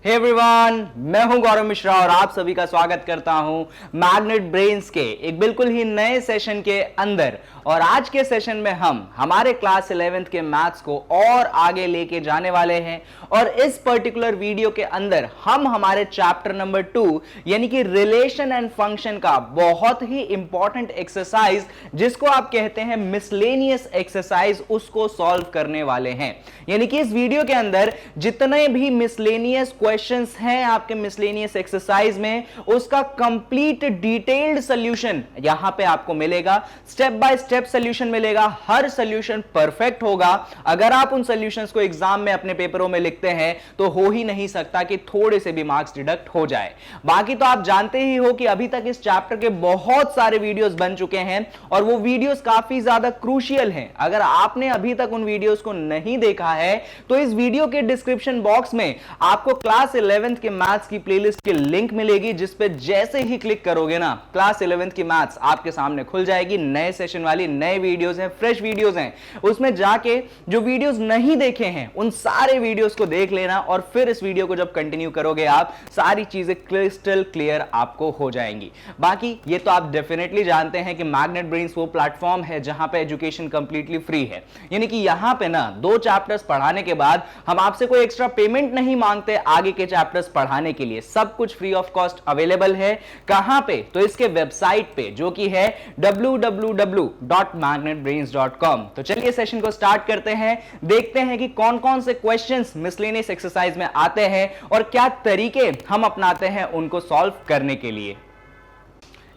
Hey everyone, मैं हूं गौरव मिश्रा और आप सभी का स्वागत करता हूं मैग्नेट ब्रेन्स के एक बिल्कुल ही नए सेशन के अंदर। और आज के सेशन में हम हमारे क्लास 11th के मैथ्स को और आगे लेके जाने वाले हैं। और इस पर्टिकुलर वीडियो के अंदर हम हमारे चैप्टर नंबर 2 यानी कि रिलेशन एंड फंक्शन का बहुत ही इंपॉर्टेंट एक्सरसाइज, जिसको आप कहते हैं मिसलेनियस एक्सरसाइज, उसको सॉल्व करने वाले हैं। यानी कि इस वीडियो के अंदर जितने भी मिसलेनियस क्वेश्चंस हैं आपके मिसलेनियस एक्सरसाइज में, उसका कंप्लीट डिटेल्ड सॉल्यूशन यहां पे आपको मिलेगा। स्टेप बाय स्टेप सॉल्यूशन मिलेगा, हर सॉल्यूशन परफेक्ट होगा। अगर आप उन सॉल्यूशंस को एग्जाम में अपने पेपरों में लिखते हैं तो हो ही नहीं सकता कि थोड़े से भी मार्क्स डिडक्ट हो जाए। बाकी तो आप जानते ही हो कि अभी तक इस चैप्टर के बहुत सारे वीडियोस बन चुके हैं और वो वीडियोस काफी ज्यादा क्रूशियल हैं। अगर आपने अभी तक उन वीडियोस को नहीं देखा है तो इस वीडियो के डिस्क्रिप्शन बॉक्स में आपको क्लास 11th के मैथ्स की प्लेलिस्ट की लिंक मिलेगी, जिस पे जैसे ही क्लिक करोगे ना, क्लास 11th की मैथ्स आपके सामने खुल जाएगी। नए सेशन वाली नए वीडियोस हैं, फ्रेश वीडियोस हैं। उसमें जाके जो वीडियोस नहीं देखे हैं उन सारे वीडियोस को देख लेना और फिर इस वीडियो को जब कंटिन्यू करोगे आप, सारी चीजें क्रिस्टल क्लियर आपको हो जाएंगी। बाकी ये तो आप डेफिनेटली जानते हैं कि मैग्नेट ब्रेन्स वो प्लेटफॉर्म है जहां पे एजुकेशन कंप्लीटली फ्री है। यानी कि यहां पे ना 2 चैप्टर्स पढ़ाने के बाद हम आपसे कोई एक्स्ट्रा पेमेंट नहीं मांगते आगे के चैप्टर्स पढ़ाने के लिए। सब कुछ फ्री ऑफ कॉस्ट अवेलेबल है। कहां पे? तो इसके वेबसाइट पे, जो कि है www.magnetbrains.com। तो चलिए सेशन को स्टार्ट करते हैं, देखते हैं कि कौन कौन से क्वेश्चंस मिसलेनियस एक्सरसाइज में आते हैं और क्या तरीके हम अपनाते हैं उनको सॉल्व करने के लिए।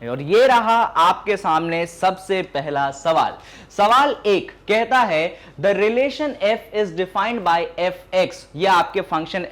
और ये रहा आपके सामने सबसे पहला सवाल। सवाल 1 कहता है the relation f is defined by fx। ये आपके फंक्शन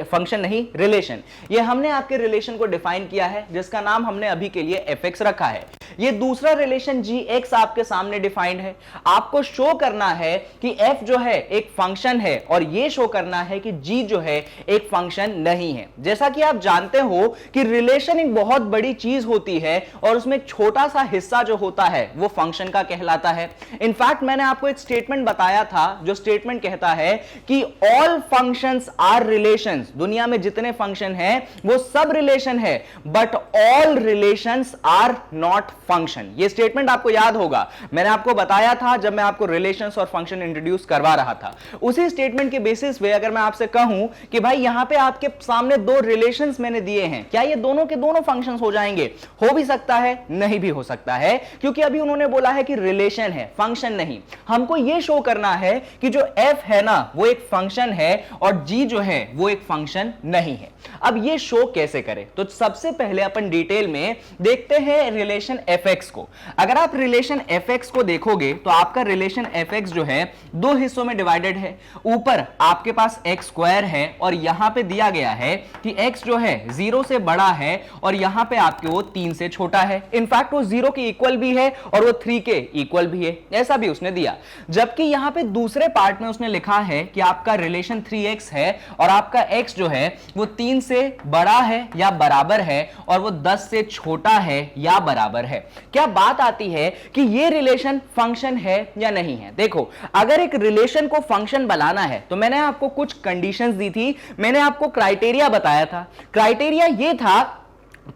फंक्शन नहीं, रिलेशन। ये हमने आपके रिलेशन को डिफाइन किया है, जिसका नाम हमने अभी के लिए fx रखा है। ये दूसरा रिलेशन gx आपके सामने डिफाइंड है। आपको शो करना है कि f जो है एक फंक्शन है और ये शो करना है कि g जो है एक फंक्शन नहीं है। जैसा कि आप जानते हो कि रिलेशन एक बहुत बड़ी चीज होती है और उसमें एक छोटा सा हिस्सा जो होता है वो फंक्शन का कहलाता है। इनफैक्ट मैंने आपको एक स्टेटमेंट बताया था, जो स्टेटमेंट कहता है कि ऑल फंक्शंस आर रिलेशंस। दुनिया में जितने फंक्शन हैं वो सब रिलेशन है, but all relations are not function. ये स्टेटमेंट आपको याद होगा, मैंने आपको बताया था जब मैं आपको रिलेशंस और फंक्शन इंट्रोड्यूस करवा रहा था। उसी स्टेटमेंट के बेसिस पे अगर मैं आपसे कहूं कि भाई यहां पे आपके सामने 2 रिलेशंस मैंने दिए हैं, क्या ये दोनों के दोनों फंक्शंस हो जाएंगे? हो भी सकता है, नहीं भी हो सकता है, क्योंकि अभी उन्होंने बोला है कि रिलेशन है, फंक्शन नहीं। हमको यह शो करना है कि जो f है ना वो एक फंक्शन है और g जो है वो एक फंक्शन नहीं है। अब ये शो कैसे करें? तो सबसे पहले अपन डिटेल में देखते हैं रिलेशन fx को। अगर आप रिलेशन fx को देखोगे तो आपका रिलेशन fx जो है 2 हिस्सों में डिवाइडेड है। ऊपर आपके पास x स्क्वायर है और यहां पे दिया गया है कि x जो है 0 से बड़ा है और यहां पे आपके वो 3 से छोटा है। इनफैक्ट वो 0 के इक्वल भी है और वो 3 के इक्वल भी है, ऐसा भी उसने दिया। जबकि यहां पे दूसरे पार्ट में उसने लिखा है कि आपका रिलेशन 3x है और आपका x जो है वो 3 से बड़ा है या बराबर है और वो 10 से छोटा है या बराबर है। क्या बात आती है कि ये रिलेशन फंक्शन है या नहीं है? देखो, अगर एक रिलेशन को फंक्शन बनाना है तो मैंने आपको कुछ कंडीशंस दी थी, मैंने आपको क्राइटेरिया बताया था। क्राइटेरिया ये था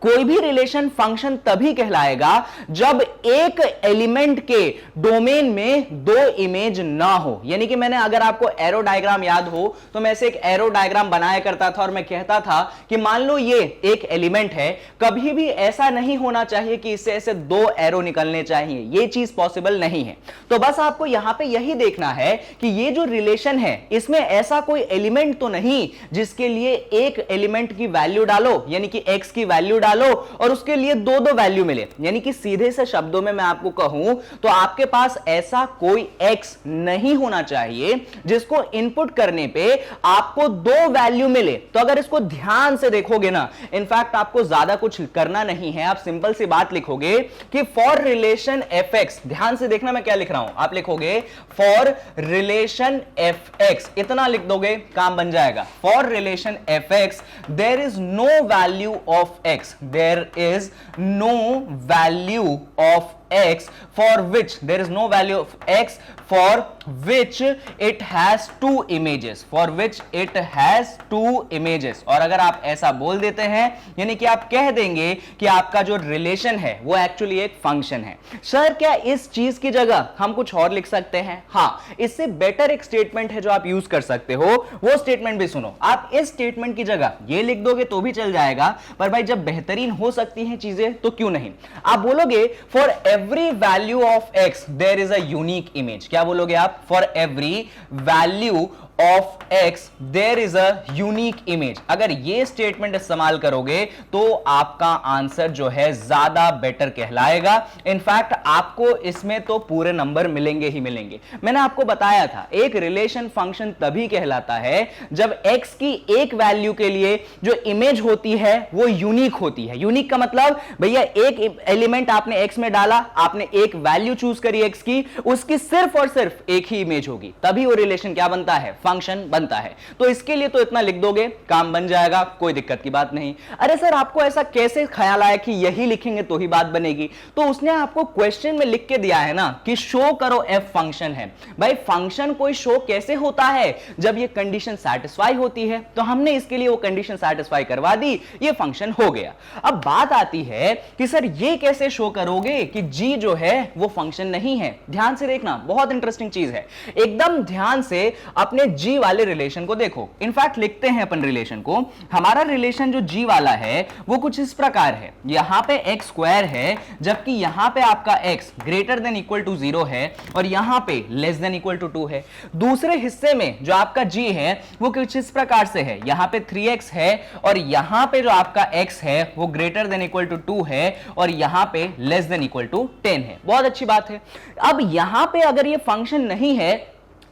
कोई भी रिलेशन फंक्शन तभी कहलाएगा जब एक एलिमेंट के डोमेन में 2 इमेज ना हो। यानी कि मैंने, अगर आपको एरो डायग्राम याद हो तो मैं ऐसे एक एरो डायग्राम बनाया करता था और मैं कहता था कि मान लो ये एक एलिमेंट है, कभी भी ऐसा नहीं होना चाहिए कि इससे ऐसे 2 एरो निकलने चाहिए, ये चीज पॉसिबल नहीं है। तो बस आपको यहां पे यही देखना है कि ये जो रिलेशन है इसमें ऐसा कोई एलिमेंट तो नहीं जिसके लिए एक एलिमेंट की वैल्यू डालो, यानी कि x की वैल्यू डालो और उसके लिए 2 वैल्यू मिले। यानी कि सीधे से शब्दों में मैं आपको कहूं तो आपके पास ऐसा कोई x नहीं होना चाहिए जिसको इनपुट करने पे आपको 2 वैल्यू मिले। तो अगर इसको ध्यान से देखोगे ना, इनफैक्ट आपको ज्यादा कुछ करना नहीं है, आप सिंपल सी बात लिखोगे कि फॉर रिलेशन fx, ध्यान से देखना मैं क्या लिख रहा हूं, आप लिखोगे फॉर रिलेशन fx, इतना लिख दोगे काम बन जाएगा। For relation fx there is no value of x, there is no value of x for which there is no value of x for which it has two images, for which it has two images। और अगर आप ऐसा बोल देते हैं यानी कि आप कह देंगे कि आपका जो रिलेशन है वो एक्चुअली एक फंक्शन है। सर क्या इस चीज की जगह हम कुछ और लिख सकते हैं? हाँ, इससे बेटर एक स्टेटमेंट है जो आप यूज कर सकते हो, वो स्टेटमेंट भी सुनो। आप इस स्टेटमेंट की जगह ये लिख दोगे तो भी चल जाएगा, पर भाई जब बेहतरीन हो सकती हैं चीजें तो क्यों नहीं। आप बोलोगे for every value of x there is a unique image. क्या बोलोगे आप? For every value of x there is a unique image. अगर ये स्टेटमेंट इस्तेमाल करोगे तो आपका आंसर जो है ज्यादा बेटर कहलाएगा। इनफैक्ट आपको इसमें तो पूरे नंबर मिलेंगे ही मिलेंगे। मैंने आपको बताया था एक रिलेशन फंक्शन तभी कहलाता है जब x की एक वैल्यू के लिए जो इमेज होती है वो यूनिक होती है। यूनिक का मतलब भैया एक एलिमेंट आपने x में डाला, आपने एक वैल्यू चूज करी x की, उसकी सिर्फ और सिर्फ एक ही इमेज होगी, तभी वो रिलेशन क्या बनता है? फंक्शन बनता है। तो इसके लिए तो इतना लिख दोगे, काम बन जाएगा, कोई दिक्कत की बात नहीं। अरे सर आपको ऐसा कैसे ख्याल आया कि यही लिखेंगे तो ही बात बनेगी? तो उसने आपको क्वेश्चन में लिख के दिया है ना कि शो करो एफ फंक्शन है। भाई फंक्शन कोई शो कैसे होता है? जब ये कंडीशन सेटिस्फाई होती है। तो हमने इसके लिए वो कंडीशन सेटिस्फाई करवा दी, ये फंक्शन हो गया। अब बात आती है कि सर ये कैसे शो करोगे कि जी जो है वो फंक्शन नहीं है? ध्यान से देखना, बहुत इंटरेस्टिंग चीज है। एकदम ध्यान से अपने जी वाले रिलेशन को देखो। इनफैक्ट लिखते हैं अपन रिलेशन को। हमारा रिलेशन जो जी वाला है वो कुछ इस प्रकार है। यहां पे एक्स स्क्वायर है, जबकि यहां पे आपका x greater than equal to 0 है और यहां पे लेस देन इक्वल टू 2 है। दूसरे हिस्से में जो आपका जी है वो कुछ इस प्रकार से है। यहां पे 3x है और यहां पे जो आपका x है वो ग्रेटर देन इक्वल टू 2 है और यहां पे लेस देन इक्वल टू 10 है। बहुत अच्छी बात है। अब यहां पे अगर ये फंक्शन नहीं है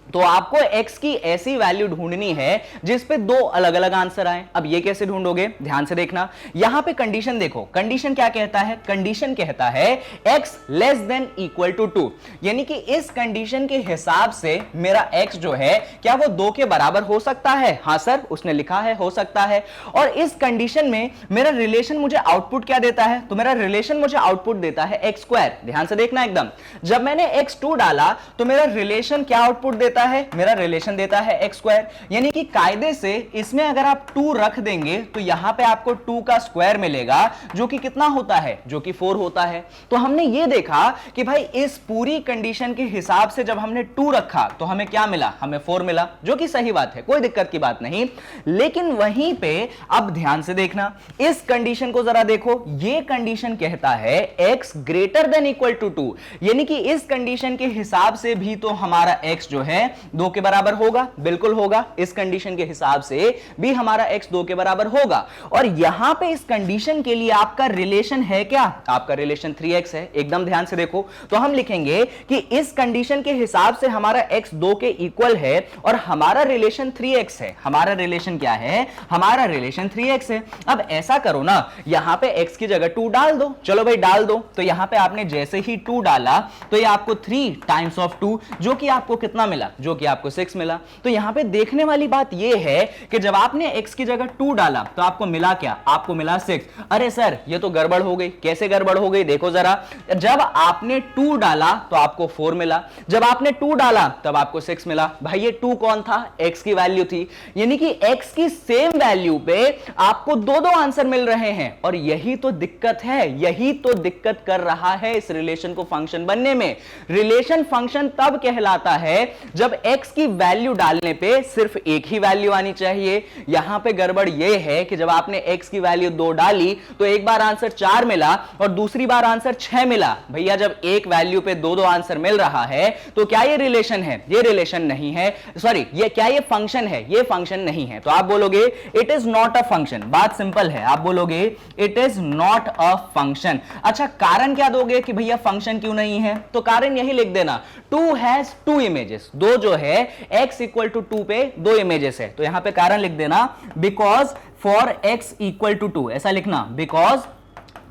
तो आपको x की ऐसी वैल्यू ढूंढनी है जिस पे दो अलग अलग आंसर आए। अब ये कैसे ढूंढोगे? ध्यान से देखना, यहां पे कंडीशन देखो। कंडीशन क्या कहता है? कंडीशन कहता है x less than equal to 2, यानी कि इस कंडीशन के हिसाब से मेरा x जो है क्या वो 2 के बराबर हो सकता है? हां सर, उसने लिखा है हो सकता है। और इस कंडीशन में मेरा रिलेशन मुझे आउटपुट क्या देता है? तो मेरा रिलेशन मुझे आउटपुट देता है x स्क्वायर। ध्यान से देखना एकदम, जब मैंने x2 डाला तो मेरा रिलेशन क्या आउटपुट देता है? मेरा रिलेशन देता है x स्क्वायर। यानी कि कायदे से इसमें अगर आप 2 रख देंगे तो यहां पे आपको 2 का स्क्वायर मिलेगा, जो कि कितना होता है? जो कि 4 होता है। तो हमने ये देखा कि भाई इस पूरी कंडीशन के हिसाब से जब हमने 2 रखा तो हमें क्या मिला? हमें 4 मिला, जो कि सही बात है, कोई दिक्कत की बात नहीं। लेकिन वहीं पे अब ध्यान से देखना, इस कंडीशन को जरा देखो। ये कंडीशन कहता है x greater than equal to 2, यानी कि इस कंडीशन के हिसाब से भी तो हमारा x जो है 2 के बराबर होगा। बिल्कुल होगा, इस कंडीशन के हिसाब से भी हमारा x 2 के बराबर होगा। और यहां पे इस कंडीशन के लिए आपका रिलेशन है क्या? आपका रिलेशन 3x है। एकदम ध्यान से देखो, तो हम लिखेंगे कि इस कंडीशन के हिसाब से हमारा x 2 के इक्वल है और हमारा रिलेशन 3x है। हमारा रिलेशन क्या है? हमारा रिलेशन 3x है। अब ऐसा करो ना, यहां पे x की जगह 2 डाल दो। चलो भाई डाल दो। तो यहां पे आपने जैसे ही 2 डाला तो ये आपको 3 टाइम्स ऑफ 2, जो कि आपको कितना मिला? जो कि आपको 6 मिला। तो यहां पे देखने वाली बात यह है कि जब आपने x की जगह 2 डाला तो आपको मिला क्या? आपको मिला 6। अरे सर ये तो गड़बड़ हो गई। कैसे गड़बड़ हो गई? देखो जरा, जब आपने 2 डाला तो आपको 4 मिला, जब आपने 2 डाला तब आपको 6 मिला। भाई ये 2 कौन था? x की वैल्यू थी। यानी कि x की सेम वैल्यू पे आपको दो आंसर मिल रहे हैं। और यही तो दिक्कत है, यही तो दिक्कत कर रहा है इस रिलेशन को फंक्शन बनने में। रिलेशन फंक्शन तब कहलाता है जब x की वैल्यू डालने पे सिर्फ एक ही वैल्यू आनी चाहिए। यहां पे गड़बड़ यह है कि जब आपने x की वैल्यू 2 डाली तो एक बार आंसर 4 मिला और दूसरी बार आंसर 6 मिला। भैया जब एक वैल्यू पे दो आंसर मिल रहा है तो क्या ये रिलेशन है? ये रिलेशन नहीं है। सॉरी, ये क्या ये फंक्शन है? ये फंक्शन नहीं है। तो आप बोलोगे it is not a function. बात सिंपल है, आप बोलोगे it is not a function. अच्छा, कारण क्या दोगे कि भैया फंक्शन क्यों नहीं है? तो कारण यही लिख देना, 2 हैज 2 इमेजेस। 2 जो है x इक्वल टू 2 पे 2 इमेजेस है। तो यहां पे कारण लिख देना, because for x equal to 2, ऐसा लिखना, because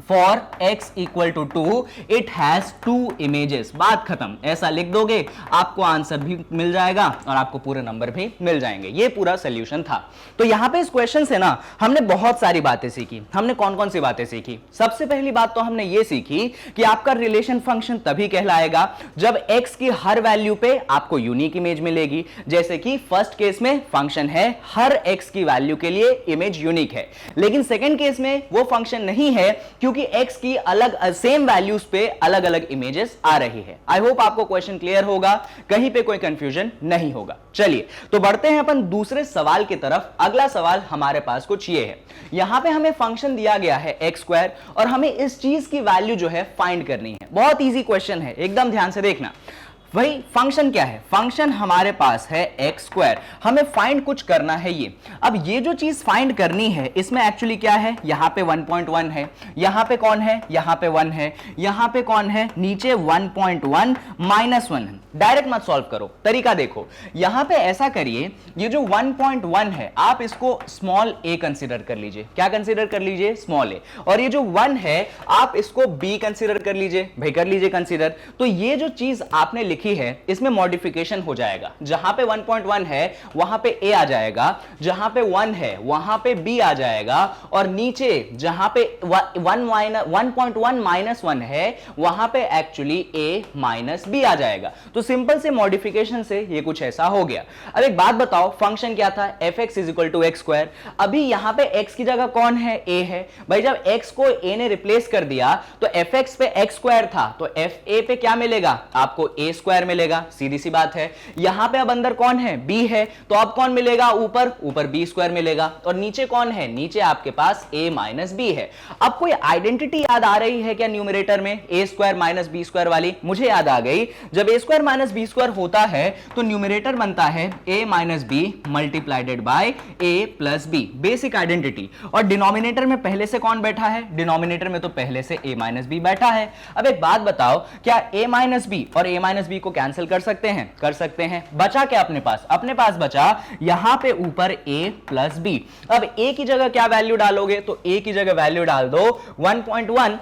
for x equal to 2 it has 2 images, बात खत्म। ऐसा लिख दोगे आपको आंसर भी मिल जाएगा और आपको पूरे नंबर भी मिल जाएंगे। ये पूरा सोल्यूशन था। तो यहां पे इस क्वेश्चन से ना हमने बहुत सारी बातें सीखी। हमने कौन कौन सी बातें सीखी? सबसे पहली बात तो हमने ये सीखी कि आपका रिलेशन फंक्शन तभी कहलाएगा जब x की हर वैल्यू पे आपको यूनिक इमेज मिलेगी। जैसे कि फर्स्ट केस में फंक्शन है हर x की वैल्यू के लिए इमेज यूनिक है, लेकिन सेकंड केस में वो फंक्शन नहीं है क्योंकि x की अलग सेम वैल्यूज पे अलग अलग इमेजेस आ रही है। आई होप आपको क्वेश्चन क्लियर होगा, कहीं पे कोई कंफ्यूजन नहीं होगा। चलिए तो बढ़ते हैं अपन दूसरे सवाल की तरफ। अगला सवाल हमारे पास कुछ ये है, यहां पे हमें फंक्शन दिया गया है x स्क्वायर और हमें इस चीज की वैल्यू जो है फाइंड करनी है। बहुत इजी क्वेश्चन है, एकदम ध्यान से देखना। वही फंक्शन क्या है? फंक्शन हमारे पास है एक्स स्क्वायर, हमें फाइंड कुछ करना है ये। अब ये जो चीज फाइंड करनी है इसमें एक्चुअली क्या है, यहां पे 1.1 है, यहां पे कौन है, यहां पे 1 है, यहां पे कौन है, नीचे 1.1 माइनस 1 है। डायरेक्ट मत सॉल्व करो, तरीका देखो। यहां पे ऐसा करिए, ये जो 1.1 है आप इसको स्मॉल a कंसीडर कर लीजिए। क्या कंसीडर कर लीजिए? Small a। और ये जो 1 है आप इसको b कंसीडर कर लीजिए। भाई कर लीजिए कंसीडर। तो ये जो चीज आपने लिखी है इसमें मॉडिफिकेशन हो जाएगा। जहां पे 1.1 है वहां पे a आ जाएगा, जहां पे 1 है वहां पे b आ जाएगा, और नीचे जहां पे 1.1 माइनस 1 है वहां पे एक्चुअली a माइनस b आ जाएगा। तो सिंपल से मॉडिफिकेशन से ये कुछ ऐसा हो गया। अब एक बात बताओ, फंक्शन क्या था? fx is equal to x square. अभी यहां पे x की जगह कौन है? a है। भाई जब x को a ने रिप्लेस कर दिया तो fx पे x स्क्वायर था, तो fa पे क्या मिलेगा? आपको a स्क्वायर मिलेगा, सीधी सी बात है। यहां पे अब अंदर कौन है? b है, तो अब कौन मिलेगा? ऊपर b स्क्वायर मिलेगा, और नीचे कौन है? नीचे आपके पास a माइनस b है। अब कोई आइडेंटिटी याद आ रही है क्या न्यूमरेटर में, a square minus b square वाली? मुझे याद आ गई, जब a square minus b square होता है तो न्यूमरेटर बनता है a minus b मल्टीप्लाइडेड bye a plus b, basic identity. और डिनोमिनेटर में पहले से कौन बैठा है? डिनोमिनेटर में तो पहले से a माइनस b बैठा है। अब एक बात बताओ, क्या a माइनस b और a माइनस b को कैंसिल कर सकते हैं? कर सकते हैं। बचा क्या अपने पास? अपने पास बचा यहां पे ऊपर a प्लस b। अब a की जगह क्या वैल्यू डालोगे? तो a की जगह वैल्यू डाल दो 1.1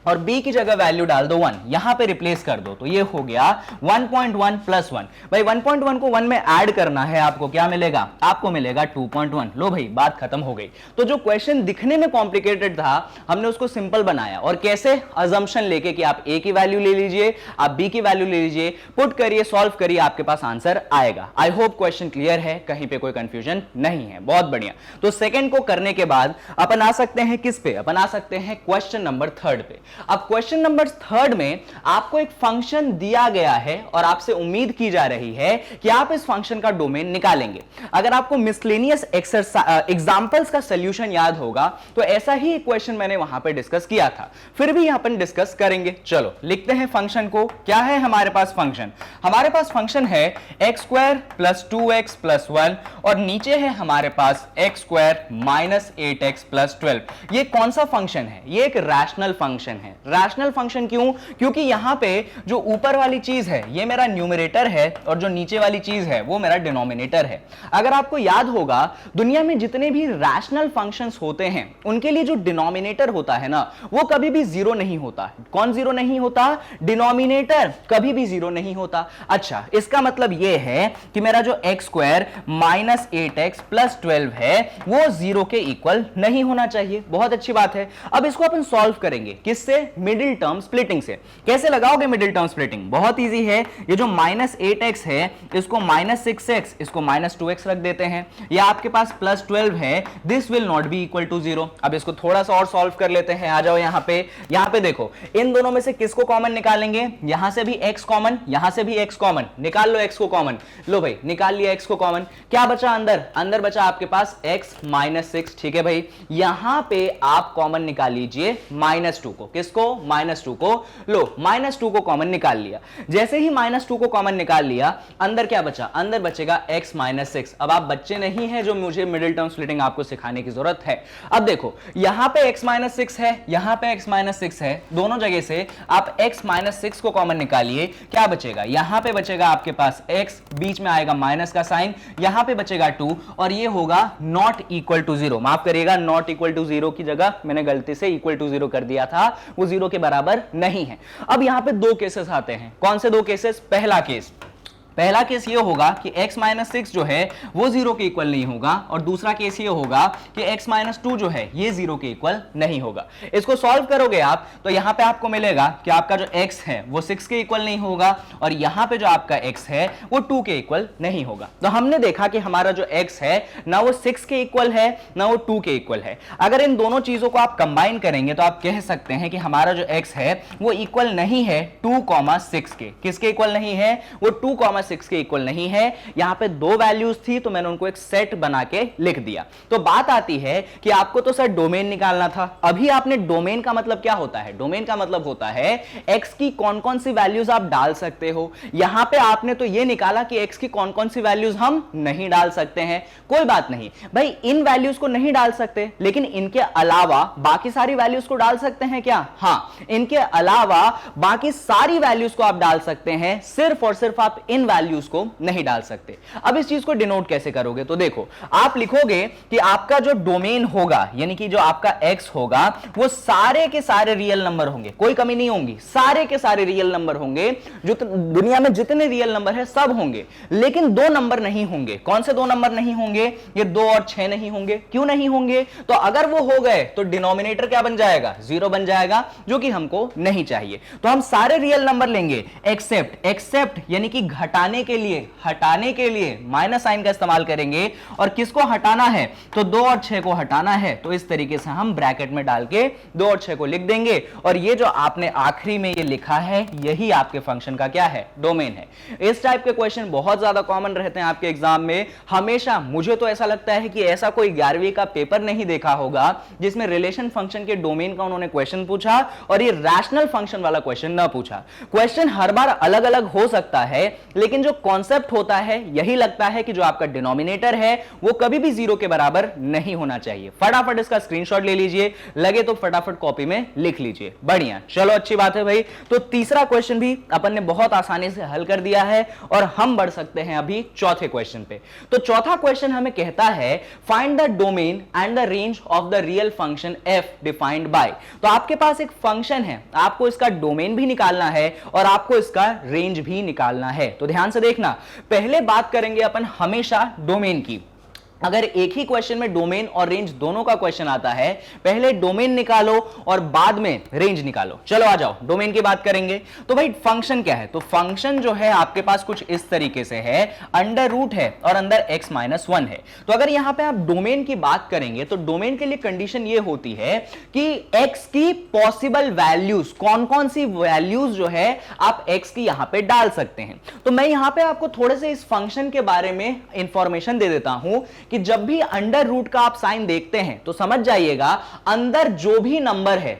और b की जगह वैल्यू डाल दो 1, यहां पे रिप्लेस कर दो, तो ये हो गया 1.1 प्लस 1। भाई 1.1 को 1 में ऐड करना है, आपको क्या मिलेगा? आपको मिलेगा 2.1। लो भाई बात खत्म हो गई। तो जो क्वेश्चन दिखने में कॉम्प्लिकेटेड था हमने उसको सिंपल बनाया। और कैसे? अजम्पशन लेके कि आप a की वैल्यू ले लीजिए, आप b की वैल्यू ले लीजिए, पुट करिए, सॉल्व करिए, आपके पास आंसर आएगा। आई होप क्वेश्चन क्लियर है, कहीं पे कोई कंफ्यूजन नहीं है। बहुत बढ़िया। तो सेकंड को करने के बाद अपन आ सकते हैं किस पे? अपन आ सकते हैं क्वेश्चन नंबर 3 पे। अब क्वेश्चन नंबर 3 में आपको एक फंक्शन दिया गया है और आपसे उम्मीद की जा रही है कि आप इस फंक्शन का डोमेन निकालेंगे। अगर आपको मिसलेनियस एग्जांपल्स का सॉल्यूशन याद होगा तो ऐसा ही एक क्वेश्चन मैंने वहां पे डिस्कस किया था, फिर भी यहां पर डिस्कस करेंगे। चलो लिखते हैं फंक्शन को। क्या है हमारे पास फंक्शन? हमारे पास फंक्शन है x square plus 2x plus 1 और नीचे है हमारे पास x square minus 8x plus 12। ये कौन सा फंक्शन है? ये एक रैशनल फंक्शन है। रैशनल फंक्शन क्यों? क्योंकि यहां पे जो ऊपर वाली चीज है ये मेरा न्यूमरेटर है और जो नीचे वाली चीज है वो मेरा डिनोमिनेटर है। अगर आपको याद होगा दुनिया में जितने भी रैशनल फंक्शंस होते हैं उनके लिए जो डिनोमिनेटर होता है ना वो कभी भी जीरो नहीं होता। कौन जीरो नहीं होता? डिनोमिनेटर कभी भी जीरो नहीं होता। अच्छा, इसका मतलब यह है कि मेरा जो x square minus 8x plus 12 है वो जीरो के इक्वल नहीं होना चाहिए। बहुत अच्छी बात है। अब इसको अपन सॉल्व करेंगे किससे? मिडिल टर्म स्प्लिटिंग से। कैसे लगाओगे मिडिल टर्म स्प्लिटिंग? बहुत इजी है। ये जो माइनस 8x है इसको माइनस 6x, इसको माइनस 2x रख देते हैं। ये आपके पास प्लस 12 है, this will not be equal to 0। अब इसको थोड़ा सा और सॉल्व कर लेते हैं। आ जाओ यहां पे देखो, इन दोनों में से किसको कॉमन निकालेंगे? यहां से भी x कॉमन, यहां से भी x कॉमन। निकाल लो x को कॉमन। लो भाई निकाल लिया x को कॉमन। क्या बचा अंदर बचा आपके पास x माइनस 6। ठीक है भाई, यहां पे आप कॉमन निकाल लीजिए माइनस 2 को। किसको? -2 को। लो -2 को कॉमन निकाल लिया। जैसे ही -2 को कॉमन निकाल लिया, अंदर क्या बचा? अंदर बचेगा x - 6। अब आप बच्चे नहीं हैं जो मुझे मिडिल टर्म स्प्लिटिंग आपको सिखाने की जरूरत है। अब देखो यहां पे x - 6 है, यहां पे x - 6 है, दोनों जगह से आप x - 6 को कॉमन निकालिए, क्या बचेगा? यहां पे बचेगा आपके पास x, बीच में आएगा माइनस का साइन, यहां पे बचेगा 2 और ये होगा नॉट इक्वल टू 0। माफ करिएगा, नॉट इक्वल टू 0 की जगह मैंने गलती से इक्वल टू 0 कर दिया था, वो 0 के बराबर नहीं है। अब यहां पे दो केसेस आते हैं। कौन से दो केसेस? पहला केस ये होगा कि x - 6 जो है वो 0 के इक्वल नहीं होगा, और दूसरा केस ये होगा कि x - 2 जो है ये 0 के इक्वल नहीं होगा। इसको सॉल्व करोगे आप तो यहां पे आपको मिलेगा कि आपका जो x है वो 6 के इक्वल नहीं होगा, और यहां पे जो आपका x है वो 2 के इक्वल नहीं होगा। तो हमने देखा कि हमारा जो x है ना वो 6 के इक्वल है ना वो 2 के इक्वल है। अगर इन दोनों चीजों को आप कंबाइन करेंगे तो आप कह सकते हैं कि हमारा जो x है वो इक्वल नहीं है 2,6 के। किसके इक्वल नहीं है? वो 2,6 के इक्वल नहीं है। यहां पे दो वैल्यूज थी तो मैंने उनको एक सेट बना के लिख दिया। तो बात आती है कि आपको तो सर डोमेन निकालना था। अभी आपने डोमेन का मतलब क्या होता है? डोमेन का मतलब होता है x की कौन कौन सी वैल्यूज आप डाल सकते हो। यहां पे आपने तो ये निकाला कि x की कौन कौन सी वैल्यूज हम नहीं डाल सकते हैं। कोई बात नहीं भाई, इन वैल्यूज को नहीं डाल सकते, लेकिन इनके अलावा बाकी सारी वैल्यूज को डाल सकते हैं क्या? हां, इनके अलावा बाकी सारी वैल्यूज को आप डाल सकते हैं, सिर्फ और सिर्फ आप इन वैल्यूज को नहीं डाल सकते। अब इस चीज को डिनोट कैसे करोगे? तो देखो, आप लिखोगे कि आपका जो डोमेन होगा, यानी कि जो आपका x होगा, वो सारे के सारे रियल नंबर होंगे, कोई कमी नहीं होगी, सारे के सारे रियल नंबर होंगे। जो दुनिया में जितने रियल नंबर है सब होंगे, लेकिन दो नंबर नहीं होंगे। कौन से दो नंबर नहीं होंगे? ये 2 और 6 नहीं होंगे। क्यों नहीं होंगे? तो अगर वो हो गए तो डिनोमिनेटर क्या बन जाएगा? 0 बन जाएगा, जो कि हमको नहीं चाहिए। तो हम सारे रियल नंबर लेंगे एक्सेप्ट यानी कि हटाने के लिए माइनस साइन का इस्तेमाल करेंगे। और किसको हटाना है? तो 2 और 6 को हटाना है, तो इस तरीके से हम ब्रैकेट में डाल के 2 और 6 को लिख देंगे। और ये जो आपने आखिरी में ये लिखा है, यही आपके फंक्शन का क्या है? डोमेन है। इस टाइप के क्वेश्चन बहुत ज्यादा कॉमन रहते हैं आपके एग्जाम में हमेशा। मुझे तो ऐसा लगता है कि ऐसा कोई 11वीं का पेपर नहीं देखा होगा जिसमें रिलेशन फंक्शन के डोमेन का उन्होंने क्वेश्चन पूछा और ये रैशनल फंक्शन वाला क्वेश्चन ना पूछा। क्वेश्चन हर बार अलग अलग हो सकता है, लेकिन जो कॉन्सेप्ट होता है यही लगता है कि जो आपका डिनोमिनेटर है वो कभी भी 0 के बराबर नहीं होना चाहिए। फटाफट इसका स्क्रीनशॉट ले लीजिए, लगे तो फटाफट कॉपी में लिख लीजिए। बढ़िया, चलो अच्छी बात है भाई। तो तीसरा क्वेश्चन भी अपन ने बहुत आसानी से हल कर दिया है और हम बढ़ सकते हैं अभी चौथे क्वेश्चन पे। तो चौथा क्वेश्चन हमें कहता है find the domain and the range of the real function f defined by. तो आपके पास एक फंक्शन है, आपको इसका डोमेन भी निकालना है और आपको इसका रेंज भी निकालना है। तो ध्यान से देखना, पहले बात करेंगे अपन हमेशा डोमेन की। अगर एक ही क्वेश्चन में डोमेन और रेंज दोनों का क्वेश्चन आता है, पहले डोमेन निकालो और बाद में रेंज निकालो। चलो आ जाओ, डोमेन की बात करेंगे। तो भाई फंक्शन क्या है? तो फंक्शन जो है आपके पास कुछ इस तरीके से है, अंडर रूट है और अंदर x - 1 है। तो अगर यहां पे आप डोमेन की बात करेंगे तो डोमेन के लिए कंडीशन ये होती है कि x की पॉसिबल वैल्यूज, कौन कौन सी वैल्यूज जो है आप x की यहां पे डाल सकते हैं। तो मैं यहां पे आपको थोड़े से इस फंक्शन के बारे में इंफॉर्मेशन दे देता हूं कि जब भी अंडर रूट का आप साइन देखते हैं तो समझ जाइएगा अंदर जो भी नंबर है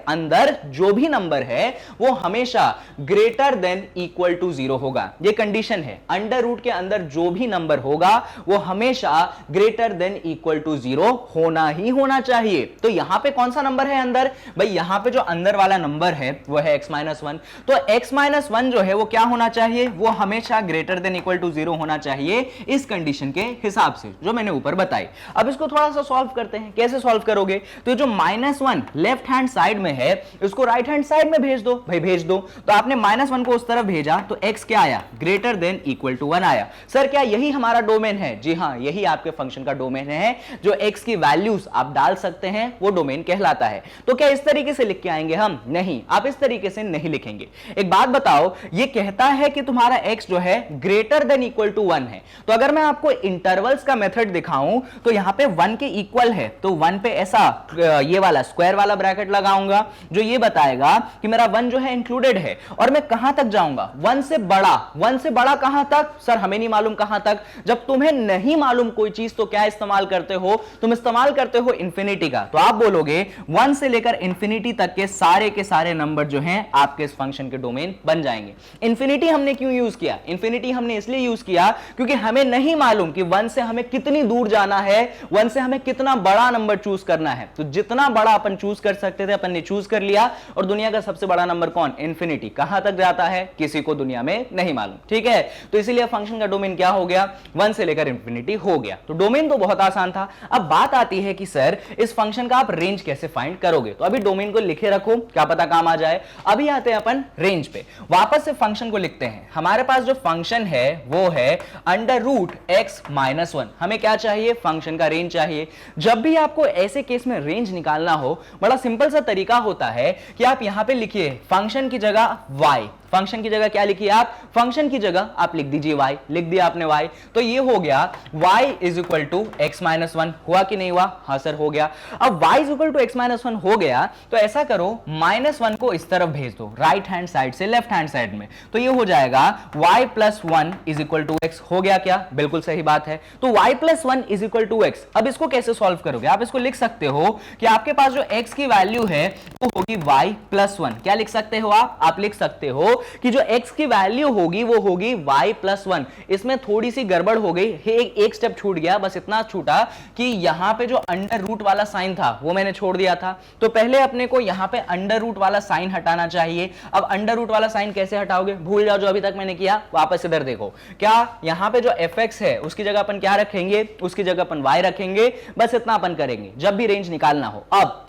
अंदर जो भी नंबर है वो हमेशा ग्रेटर देन इक्वल टू 0 होगा। ये कंडीशन है, अंडर रूट के अंदर जो भी नंबर होगा वो हमेशा ग्रेटर देन इक्वल टू 0 होना ही होना चाहिए। तो यहां पे कौन सा नंबर है अंदर? भाई यहां पे जो अंदर वाला नंबर है वो है x - 1। तो x - 1 जो है वो क्या होना चाहिए? वो हमेशा ग्रेटर देन इक्वल टू 0 होना चाहिए इस कंडीशन के हिसाब से जो मैंने ऊपर बताई। अब इसको थोड़ा सा सॉल्व करते हैं। कैसे सॉल्व करोगे? तो जो -1 लेफ्ट हैंड साइड में है इसको राइट हैंड साइड में भेज दो। भाई भेज दो। तो आपने -1 को उस तरफ भेजा तो x क्या आया? ग्रेटर देन इक्वल टू 1 आया। सर क्या यही हमारा डोमेन है? जी हां, यही आपके फंक्शन का डोमेन है। जो x की वैल्यूज आप डाल सकते हैं वो डोमेन कहलाता है। तो क्या इस तरीके से लिख के आएंगे हम? नहीं, आप इस तरीके से नहीं लिखेंगे। एक बात बताओ, ये कहता है कि तुम्हारा x जो है ग्रेटर देन इक्वल टू 1 है। तो अगर मैं आपको इंटरवल सिंबल्स का मेथड दिखाऊं तो यहां पे 1 के इक्वल है तो 1 पे ऐसा ये वाला स्क्वायर वाला ब्रैकेट लगाऊंगा जो ये बताएगा कि मेरा 1 जो है इंक्लूडेड है। और मैं कहां तक जाऊंगा? 1 से बड़ा। 1 से बड़ा कहां तक? सर हमें नहीं मालूम कहां तक। जब तुम्हें नहीं मालूम कोई चीज तो क्या इस्तेमाल करते हो? तुम इस्तेमाल करते हो इंफिनिटी का। तो आप बोलोगे 1 से लेकर इंफिनिटी तक के सारे नंबर जो हैं आपके इस फंक्शन के डोमेन बन जाएंगे। इंफिनिटी हमने क्यों यूज किया? इंफिनिटी हमने इसलिए यूज किया क्योंकि हमें नहीं मालूम कि 1 से हमें कितनी दूर जाना है, 1 से हमें कितना बड़ा नंबर चूज करना है। तो जितना बड़ा अपन चूज कर सकते थे अपन ने चूज कर लिया। और दुनिया का सबसे बड़ा नंबर कौन? इंफिनिटी। कहां तक जाता है किसी को दुनिया में नहीं मालूम, ठीक है। तो इसीलिए फंक्शन का डोमेन क्या हो गया? 1 से लेकर इंफिनिटी हो गया। तो डोमेन तो बहुत आसान था। अब बात आती है कि सर इस फंक्शन का आप रेंज कैसे फाइंड करोगे? तो अभी डोमेन को लिखे रखो, क्या पता काम आ जाए। अभी आते हैं अपन रेंज पे। वापस से फंक्शन को लिखते हैं। हमारे पास जो फंक्शन है वो है अंडर रूट x माइनस 1। हमें क्या चाहिए? फंक्शन का रेंज चाहिए। जब भी आपको ऐसे केस में रेंज निकालना हो, बड़ा सिंपल सा तरीका होता है कि आप यहां पे लिखिए फंक्शन की जगह y। फंक्शन की जगह क्या लिखिए आप? फंक्शन की जगह आप लिख दीजिए y। लिख दिया आपने y, तो ये हो गया y is equal to x minus 1। हुआ कि नहीं हुआ? हाँ सर हो गया। अब y is equal to x minus 1 हो गया तो ऐसा करो -1 को इस तरफ भेज दो, राइट हैंड साइड से लेफ्ट हैंड साइड में। तो ये हो जाएगा y plus 1 is equal to x। हो गया क्या? बिल्कुल सही बात है। तो y plus 1 is equal to x। अब इसको कैसे सॉल्व करोगे? आप इसको लिख सकते हो कि आपके पास जो x की वैल्यू है वो होगी y प्लस 1। क्या लिख सकते हो आप लिख सकते हो कि जो x की वैल्यू होगी वो होगी y प्लस 1। इसमें थोड़ी सी गड़बड़ हो गई, एक स्टेप छूट गया, बस इतना छूटा कि यहां पे जो अंडर रूट वाला साइन था वो मैंने छोड़ दिया था। तो पहले अपने को यहां पे अंडर रूट वाला साइन हटाना चाहिए। अब अंडर रूट वाला साइन कैसे हटाओगे? भूल जाओ जो अभी तक मैंने किया, वापस इधर देखो। क्या यहां पे जो fx है उसकी जगह अपन क्या रखेंगे? उसकी जगह अपन y रखेंगे। बस इतना अपन करेंगे जब भी रेंज निकालना हो। अब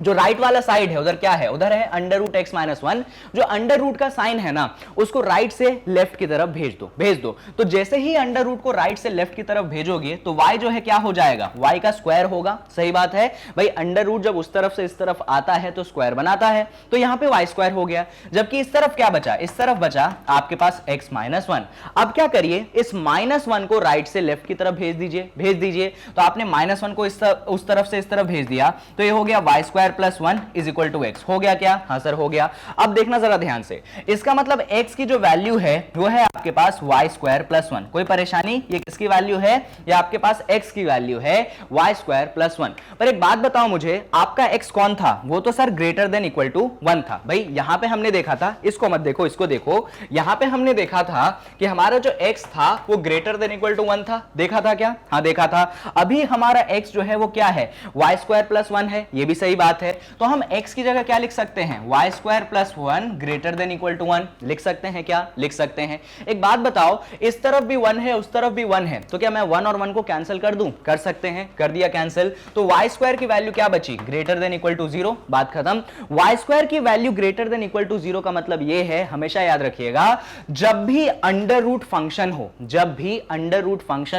जो राइट वाला साइड है उधर क्या है? उधर है अंडर रूट x माइनस 1। जो अंडर रूट का साइन है ना उसको राइट से लेफ्ट की तरफ भेज दो। तो जैसे ही अंडर रूट को राइट से लेफ्ट की तरफ भेजोगे तो y जो है क्या हो जाएगा? y का स्क्वायर होगा। सही बात है भाई, अंडर रूट जब उस तरफ से इस तरफ आता है तो स्क्वायर बनाता है। तो यहां पे y स्क्वायर हो गया। जबकि इस तरफ क्या बचा? इस तरफ बचा आपके पास x माइनस 1। अब क्या करिए, इस -1 को राइट से लेफ्ट की तरफ भेज दीजिए। तो आपने -1 को उस तरफ से इस तरफ भेज दिया तो ये हो गया y square plus 1 is equal to x। हो गया क्या? हाँ सर हो गया। अब देखना जरा ध्यान से, इसका मतलब x की जो वैल्यू है वो है आपके पास y स्क्वायर प्लस 1। कोई परेशानी? ये किसकी वैल्यू है? ये आपके पास x की वैल्यू है y स्क्वायर प्लस 1। पर एक बात बताओ मुझे, आपका x कौन था? वो तो sir greater than equal to 1 था। भाई यहां पे हमने देखा था, इसको मत देखो इसको देखो, यहां पे हमने देखा था कि हमारा जो x था वो ग्रेटर देन इक्वल टू 1 था। देखा था क्या? हाँ देखा था। अभी हमारा x जो है वो क्या है? y स्क्वायर प्लस 1 है। ये भी सही बात है। तो हम x की जगह क्या लिख सकते हैं? y square plus 1 greater than equal to 1 लिख सकते हैं क्या? लिख सकते हैं। एक बात बताओ, इस तरफ भी 1 है उस तरफ भी 1 है, तो क्या मैं 1 और 1 को कैंसिल कर दूं? कर सकते हैं, कर दिया कैंसिल। तो y स्क्वायर की वैल्यू क्या बची? Greater than equal to 0। बात खत्म। y स्क्वायर की value greater than equal to 0 का मतलब यह है, हमेशा याद रखिएगा, जब भी अंडर रूट फंक्शन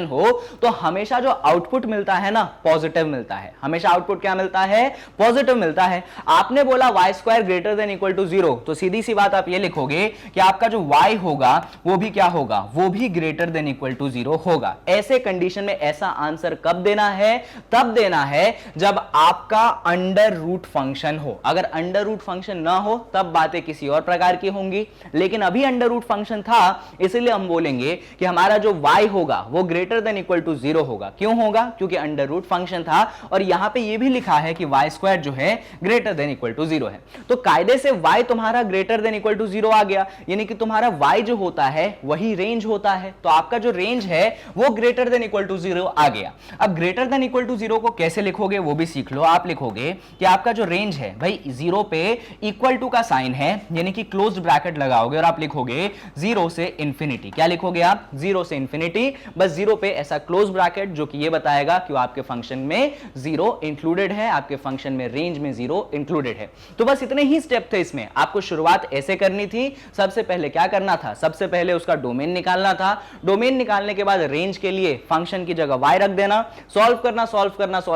हो तो हमेशा जो आउटपुट मिलता है ना पॉजिटिव मिलता है। हमेशा आउटपुट क्या मिलता है? पॉजिटिव मिलता है। आपने बोला y square greater than equal to 0, तो सीधी सी बात आप ये लिखोगे कि आपका जो y होगा वो भी क्या होगा? वो भी ग्रेटर देन इक्वल टू 0 होगा। ऐसे कंडीशन में ऐसा आंसर कब देना है? तब देना है जब आपका अंडर रूट फंक्शन हो। अगर अंडर रूट फंक्शन ना हो तब बातें किसी और प्रकार की होंगी, लेकिन अभी अंडर रूट फंक्शन था इसलिए हम बोलेंगे कि हमारा जो y होगा वो ग्रेटर देन इक्वल टू 0 होगा। क्यों होगा? क्योंकि अंडर रूट फंक्शन था और यहां पे ये भी लिखा है कि y स्क्वायर जो है ग्रेटर देन इक्वल टू 0 है। तो कायदे से y तुम्हारा ग्रेटर देन इक्वल टू 0 आ गया, यानी कि तुम्हारा y जो होता है वही रेंज होता है। तो आपका जो रेंज है वो ग्रेटर देन इक्वल टू 0 आ गया। अब ग्रेटर देन इक्वल टू 0 को कैसे लिखोगे वो भी सीख लो। आप लिखोगे कि आपका जो रेंज है भाई 0 पे इक्वल टू का साइन है, यानी कि क्लोज्ड ब्रैकेट लगाओगे और आप लिखोगे 0 से इंफिनिटी। क्या लिखोगे आप? 0 से इंफिनिटी। बस 0 पे ऐसा क्लोज ब्रैकेट जो कि ये बताएगा कि आपके फंक्शन में 0 इंक्लूडेड है, आपके फंक्शन में रेंज रेंज में 0 इंक्लूडेड है। तो बस इतने ही स्टेप थे इसमें, आपको शुरुआत ऐसे करनी थी। सबसे पहले क्या करना था, सबसे पहले उसका डोमेन निकालना था। डोमेन निकालने के बाद रेंज के लिए फंक्शन की जगह y रख देना, सॉल्व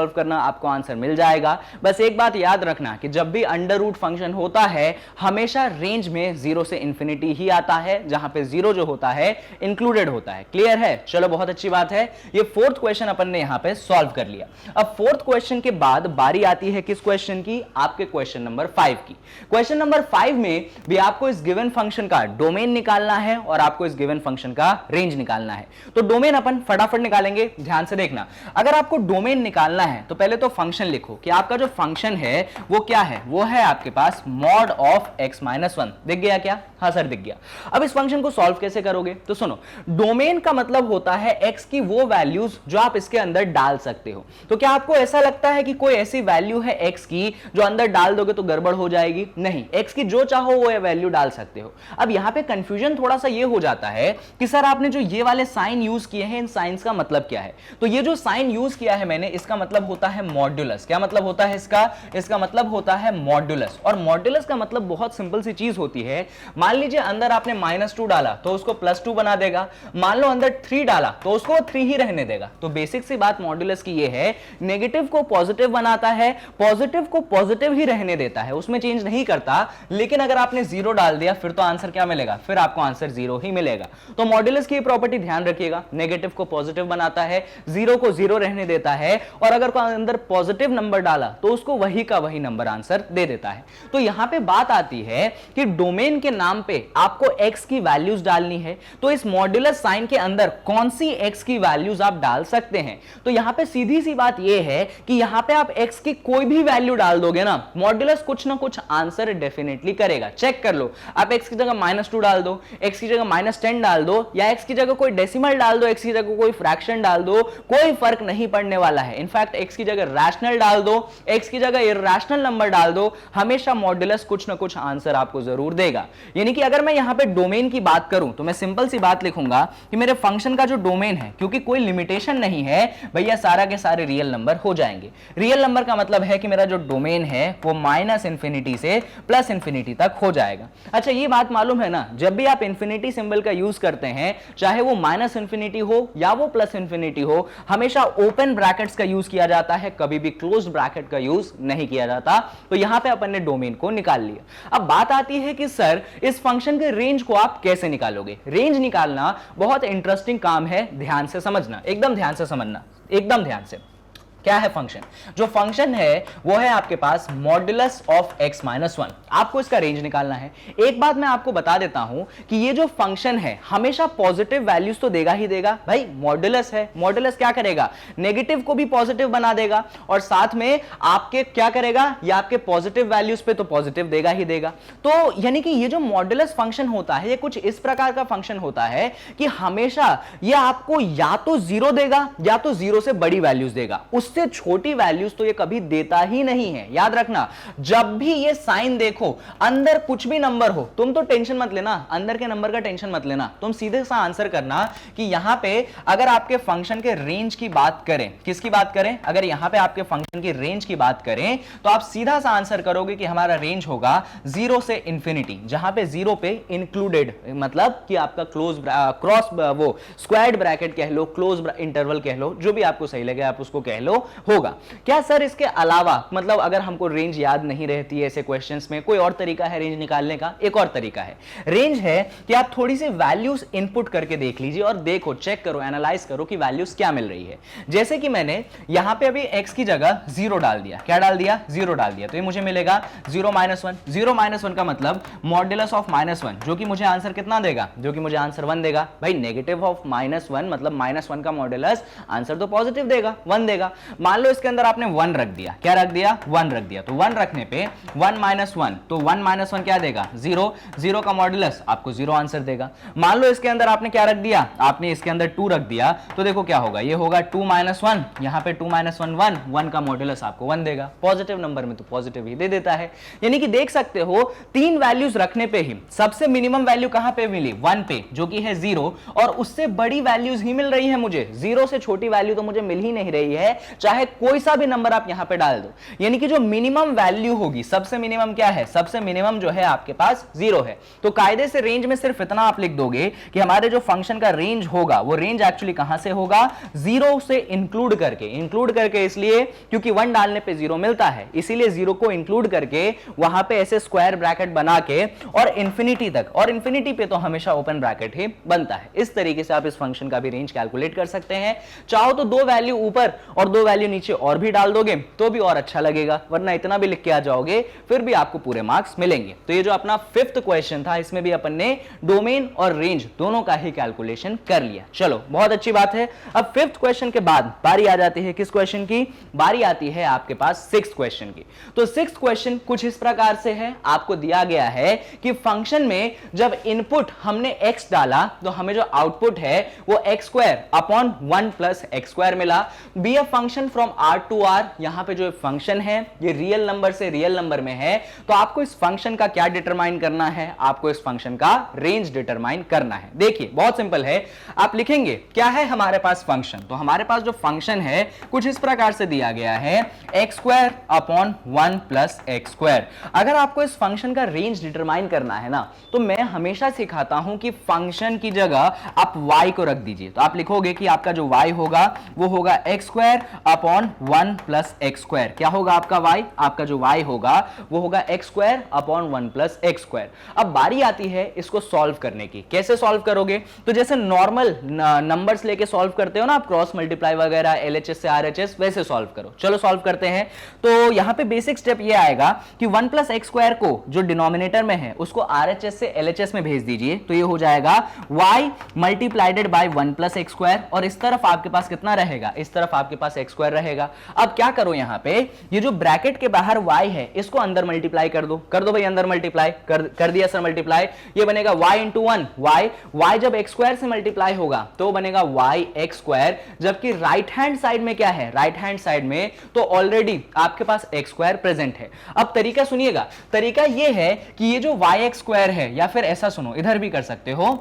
करना, आपको आंसर मिल जाएगा। बस एक बात याद रखना कि जब भी अंडर रूट फंक्शन होता है हमेशा रेंज में 0 से इंफिनिटी ही आता है, जहां पे 0 जो होता है इंक्लूडेड होता है। क्लियर है? चलो बहुत अच्छी बात है। ये फोर्थ क्वेश्चन अपन ने यहां पे सॉल्व कर लिया। अब फोर्थ क्वेश्चन के बाद बारी आती है किस क्वेश्चन की, आपके क्वेश्चन नंबर 5 की। क्वेश्चन नंबर 5 में भी आपको इस गिवन फंक्शन का डोमेन निकालना है और आपको इस गिवन फंक्शन का रेंज निकालना है। तो डोमेन अपन फटाफट निकालेंगे, ध्यान से देखना। अगर आपको डोमेन निकालना है तो पहले तो फंक्शन लिखो कि आपका जो फंक्शन है वो क्या है, वो है आपके पास मॉड ऑफ x - 1। दिख गया क्या? हाँ सर दिख गया। अब इस फंक्शन को सॉल्व कैसे करोगे, तो सुनो, डोमेन का मतलब होता है x की वो वैल्यूज जो आप इसके अंदर डाल सकते हो। तो क्या आपको ऐसा लगता है कि कोई ऐसी वैल्यू है x की जो अंदर डाल दोगे तो गड़बड़ हो जाएगी? नहीं, x की जो चाहो वो वैल्यू डाल सकते हो। अब यहां पे कंफ्यूजन थोड़ा सा ये हो जाता है कि सर आपने जो ये वाले साइन यूज किए हैं, इन साइंस का मतलब क्या है? तो ये जो साइन यूज किया है मैंने, इसका मतलब होता है मॉड्यूलस। क्या मतलब होता है इसका मतलब होता है मॉड्यूलस। और मॉड्यूलस का मतलब बहुत सिंपल सी चीज होती है। मान लीजिए अंदर आपने -2 डाला तो उसको +2 बना देगा, मान लो अंदर 3 डाला तो उसको 3 ही रहने देगा। तो बेसिक सी बात मॉड्यूलस की ये है, नेगेटिव को पॉजिटिव बनाता है, पॉजिटिव को पॉजिटिव ही रहने देता है, उसमें चेंज नहीं करता। लेकिन अगर आपने 0 डाल दिया फिर तो आंसर क्या मिलेगा, फिर आपको आंसर 0 ही मिलेगा। तो मॉड्यूलस की प्रॉपर्टी ध्यान रखिएगा, नेगेटिव को पॉजिटिव बनाता है, 0 को 0 रहने देता है, और अगर कोई अंदर पॉजिटिव नंबर डाला तो उसको वही का वही नंबर आंसर दे देता है। तो यहां पे बात आती है कि डोमेन के नाम पे आपको x की वैल्यूज डालनी है, तो इस मॉड्यूलस साइन के अंदर कौन सी x की वैल्यूज आप डाल सकते हैं। तो यहां पे सीधी सी बात यह है कि यहां पे आप x की कोई भी वैल्यू डाल दोगे ना, मॉड्यूलस कुछ ना कुछ आंसर डेफिनेटली करेगा। चेक कर लो, आप x की जगह -2 डाल दो, x की जगह -10 डाल दो, या x की जगह कोई डेसिमल डाल दो, x की जगह कोई फ्रैक्शन डाल दो, कोई फर्क नहीं पड़ने वाला है। इनफैक्ट x की जगह रैशनल डाल दो, x की जगह इरैशनल नंबर डाल दो, हमेशा मॉड्यूलस कुछ ना कुछ आंसर आपको जरूर देगा। यानी कि अगर मैं यहां पे डोमेन की बात करूं तो मैं सिंपल सी बात लिखूंगा कि मेरे फंक्शन का जो डोमेन है, क्योंकि कोई लिमिटेशन नहीं है भैया, सारा के सारे रियल नंबर हो जाएंगे। रियल नंबर का मतलब है कि मेरा जो डोमेन है वो -इंफिनिटी से +इंफिनिटी तक हो जाएगा। अच्छा ये बात मालूम है ना, जब भी आप इंफिनिटी सिंबल का यूज करते हैं, चाहे वो -इंफिनिटी हो या वो +इंफिनिटी हो, हमेशा ओपन ब्रैकेट्स का यूज किया जाता है, कभी भी क्लोज्ड ब्रैकेट का यूज नहीं किया जाता। तो यहां पे अपन ने डोमेन को निकाल लिया। अब बात आती है कि सर इस फंक्शन के रेंज को आप कैसे निकालोगे। रेंज निकालना बहुत इंटरेस्टिंग काम है, ध्यान से समझना, एकदम ध्यान से समझना, एकदम ध्यान से। क्या है फंक्शन? जो फंक्शन है वो है आपके पास मॉड्यूलस ऑफ x - 1। आपको इसका रेंज निकालना है। एक बात मैं आपको बता देता हूं कि ये जो फंक्शन है हमेशा पॉजिटिव वैल्यूज तो देगा ही देगा। भाई मॉड्यूलस है, मॉड्यूलस क्या करेगा, नेगेटिव को भी पॉजिटिव बना देगा, और साथ में आपके क्या करेगा, ये आपके पॉजिटिव वैल्यूज पे तो पॉजिटिव देगा ही देगा। तो यानी कि ये जो मॉड्यूलस फंक्शन होता है, ये कुछ इस प्रकार का फंक्शन होता है कि हमेशा ये आपको या तो 0 देगा या तो 0 से बड़ी वैल्यूज देगा, उससे छोटी वैल्यूज तो ये कभी देता ही नहीं है। याद रखना, जब भी ये साइन देखो, अंदर कुछ भी नंबर हो, तुम तो टेंशन मत लेना, अंदर के नंबर का टेंशन मत लेना, तुम सीधे सा आंसर करना कि यहां पे अगर आपके फंक्शन के रेंज की बात करें, किसकी बात करें, अगर यहां पे आपके फंक्शन की रेंज की बात करें तो आप सीधा सा आंसर करोगे कि हमारा रेंज होगा 0 से इंफिनिटी, जहां पे 0 पे इंक्लूडेड, मतलब कि आपका क्लोज क्रॉस वो स्क्वायर्ड ब्रैकेट कह लो, क्लोज इंटरवल कह लो, जो भी आपको सही लगे आप उसको कह लो, होगा। क्या सर इसके अलावा, मतलब अगर हमको रेंज याद नहीं रहती है ऐसे क्वेश्चंस में, कोई और तरीका है रेंज निकालने का? एक और तरीका है। रेंज है कि आप थोड़ी सी वैल्यूज इनपुट करके देख लीजिए और देखो, चेक करो, एनालाइज करो कि वैल्यूज क्या मिल रही है। जैसे कि मैंने यहां पे अभी x की जगह 0 डाल दिया, क्या डाल दिया, 0 डाल दिया, तो ये मुझे मिलेगा 0 - 1। 0 - 1 का मतलब मॉड्यूलस ऑफ -1, जो कि मुझे आंसर कितना देगा, जो कि मुझे आंसर 1 देगा। भाई नेगेटिव ऑफ -1 मतलब -1 का मॉड्यूलस आंसर तो पॉजिटिव देगा, 1 देगा। मान लो इसके अंदर आपने 1 रख दिया, क्या रख दिया, 1 रख दिया, तो 1 रखने पे 1 - 1, तो 1 - 1 क्या देगा, 0, 0 का मॉड्यूलस आपको 0 आंसर देगा। मान लो इसके अंदर आपने क्या रख दिया, आपने इसके अंदर 2 रख दिया, तो देखो क्या होगा, ये होगा 2 - 1, यहां पे 2 - 1 1 का मॉड्यूलस आपको 1 देगा। पॉजिटिव नंबर में तो पॉजिटिव ही दे देता है। यानी कि देख सकते हो 3 वैल्यूज रखने पे ही सबसे मिनिमम वैल्यू कहां पे मिली, 1 पे, जो कि है 0, और उससे बड़ी वैल्यूज ही मिल रही है मुझे, 0 से छोटी वैल्यू तो मुझे मिल ही नहीं रही है, चाहे कोई सा भी नंबर आप यहां पे डाल दो, यानी कि जो मिनिमम वैल्यू होगी, सबसे मिनिमम क्या है, सबसे मिनिमम जो है आपके पास 0 है। तो कायदे से रेंज में सिर्फ इतना आप लिख दोगे कि हमारे जो फंक्शन का रेंज होगा वो रेंज एक्चुअली कहां से होगा, 0 से इंक्लूड करके इसलिए क्योंकि 1 डालने पे 0 मिलता है, इसीलिए 0 को इंक्लूड करके वहां पे ऐसे स्क्वायर ब्रैकेट बना के और इंफिनिटी तक, और इंफिनिटी पे तो हमेशा ओपन ब्रैकेट ही बनता है। इस तरीके से आप इस फंक्शन का भी रेंज कैलकुलेट कर सकते हैं। चाहो तो 2 वैल्यू ऊपर और 2 वैल्यू नीचे और भी डाल दोगे तो भी और अच्छा लगेगा, वरना इतना भी लिख के आ जाओगे फिर भी आपको पूरे मार्क्स मिलेंगे। तो ये जो अपना 5th क्वेश्चन था, इसमें भी अपन ने डोमेन और रेंज दोनों का ही कैलकुलेशन कर लिया। चलो बहुत अच्छी बात है। अब 5th क्वेश्चन के बाद बारी आ जाती है किस क्वेश्चन की, बारी आती है आपके पास 6th क्वेश्चन की। तो 6th क्वेश्चन कुछ इस प्रकार से है, आपको दिया गया है कि फंक्शन में जब इनपुट हमने x डाला तो हमें जो आउटपुट है वो x² अपॉन 1 प्लस x² मिला। Be a function from r to r, यहां पे जो फंक्शन है ये रियल नंबर से रियल नंबर में है, तो आपको इस फंक्शन का क्या डिटरमाइन करना है, आपको इस फंक्शन का रेंज डिटरमाइन करना है। देखिए बहुत सिंपल है, आप लिखेंगे क्या है हमारे पास फंक्शन, तो हमारे पास जो फंक्शन है कुछ इस प्रकार से दिया गया है x² अपॉन 1 प्लस x²। अगर आपको इस फंक्शन का रेंज डिटरमाइन करना है ना, तो मैं हमेशा सिखाता हूं कि फंक्शन की जगह आप y को रख दीजिए। तो आप लिखोगे कि आपका जो y होगा वो होगा x² अपॉन 1 प्लस x²। क्या होगा आपका y, आपका जो y होगा वो होगा x² अपॉन 1 प्लस x²। अब बारी आती है इसको सॉल्व करने की। कैसे सॉल्व करोगे, तो जैसे नॉर्मल नंबर्स लेके सॉल्व करते हो ना आप, क्रॉस मल्टीप्लाई वगैरह LHS से RHS, वैसे सॉल्व करो। चलो सॉल्व करते हैं। तो यहां पे बेसिक स्टेप ये आएगा कि 1 प्लस x² को जो डिनोमिनेटर में है उसको RHS से LHS में भेज दीजिए, तो ये हो जाएगा y मल्टीप्लाइडेड बाय 1 प्लस x², और इस तरफ आपके पास कितना रहेगा, इस तरफ आपके पास x² रहेगा। अब क्या करो, यहां पे ये जो ब्रैकेट के बाहर y है इसको अंदर मल्टीप्लाई कर दो भाई, अंदर मल्टीप्लाई कर दिया सर मल्टीप्लाई, ये बनेगा y इंटू 1 y जब x² से मल्टीप्लाई होगा तो बनेगा y x², जबकि राइट हैंड साइड में क्या है, राइट हैंड साइड में तो ऑलरेडी आपके पास x² प्रेजेंट है। अब तरीका सुनिएगा, तरीका ये है कि ये जो y(x²) है, या फिर ऐसा सुनो, इधर भी कर सकते हो,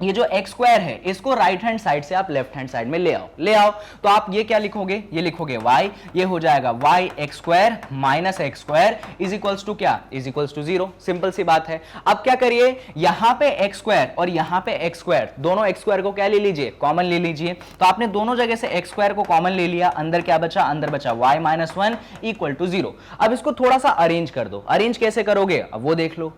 ये जो x² है इसको राइट हैंड साइड से आप लेफ्ट हैंड साइड में ले आओ। तो आप ये क्या लिखोगे, ये लिखोगे y, ये हो जाएगा y(x² minus x² is equals to क्या, इज इक्वल्स टू 0। सिंपल सी बात है। अब क्या करिए, यहां पे x² और यहां पे x², दोनों x² को क्या ले लीजिए, कॉमन ले लीजिए। तो आपने दोनों जगह से x² को कॉमन ले लिया, अंदर क्या बचा, अंदर बचा y माइनस 1 इक्वल टू 0। अब इसको थोड़ा सा अरेंज कर दो। अरेंज कैसे करोगे अब वो देख लो।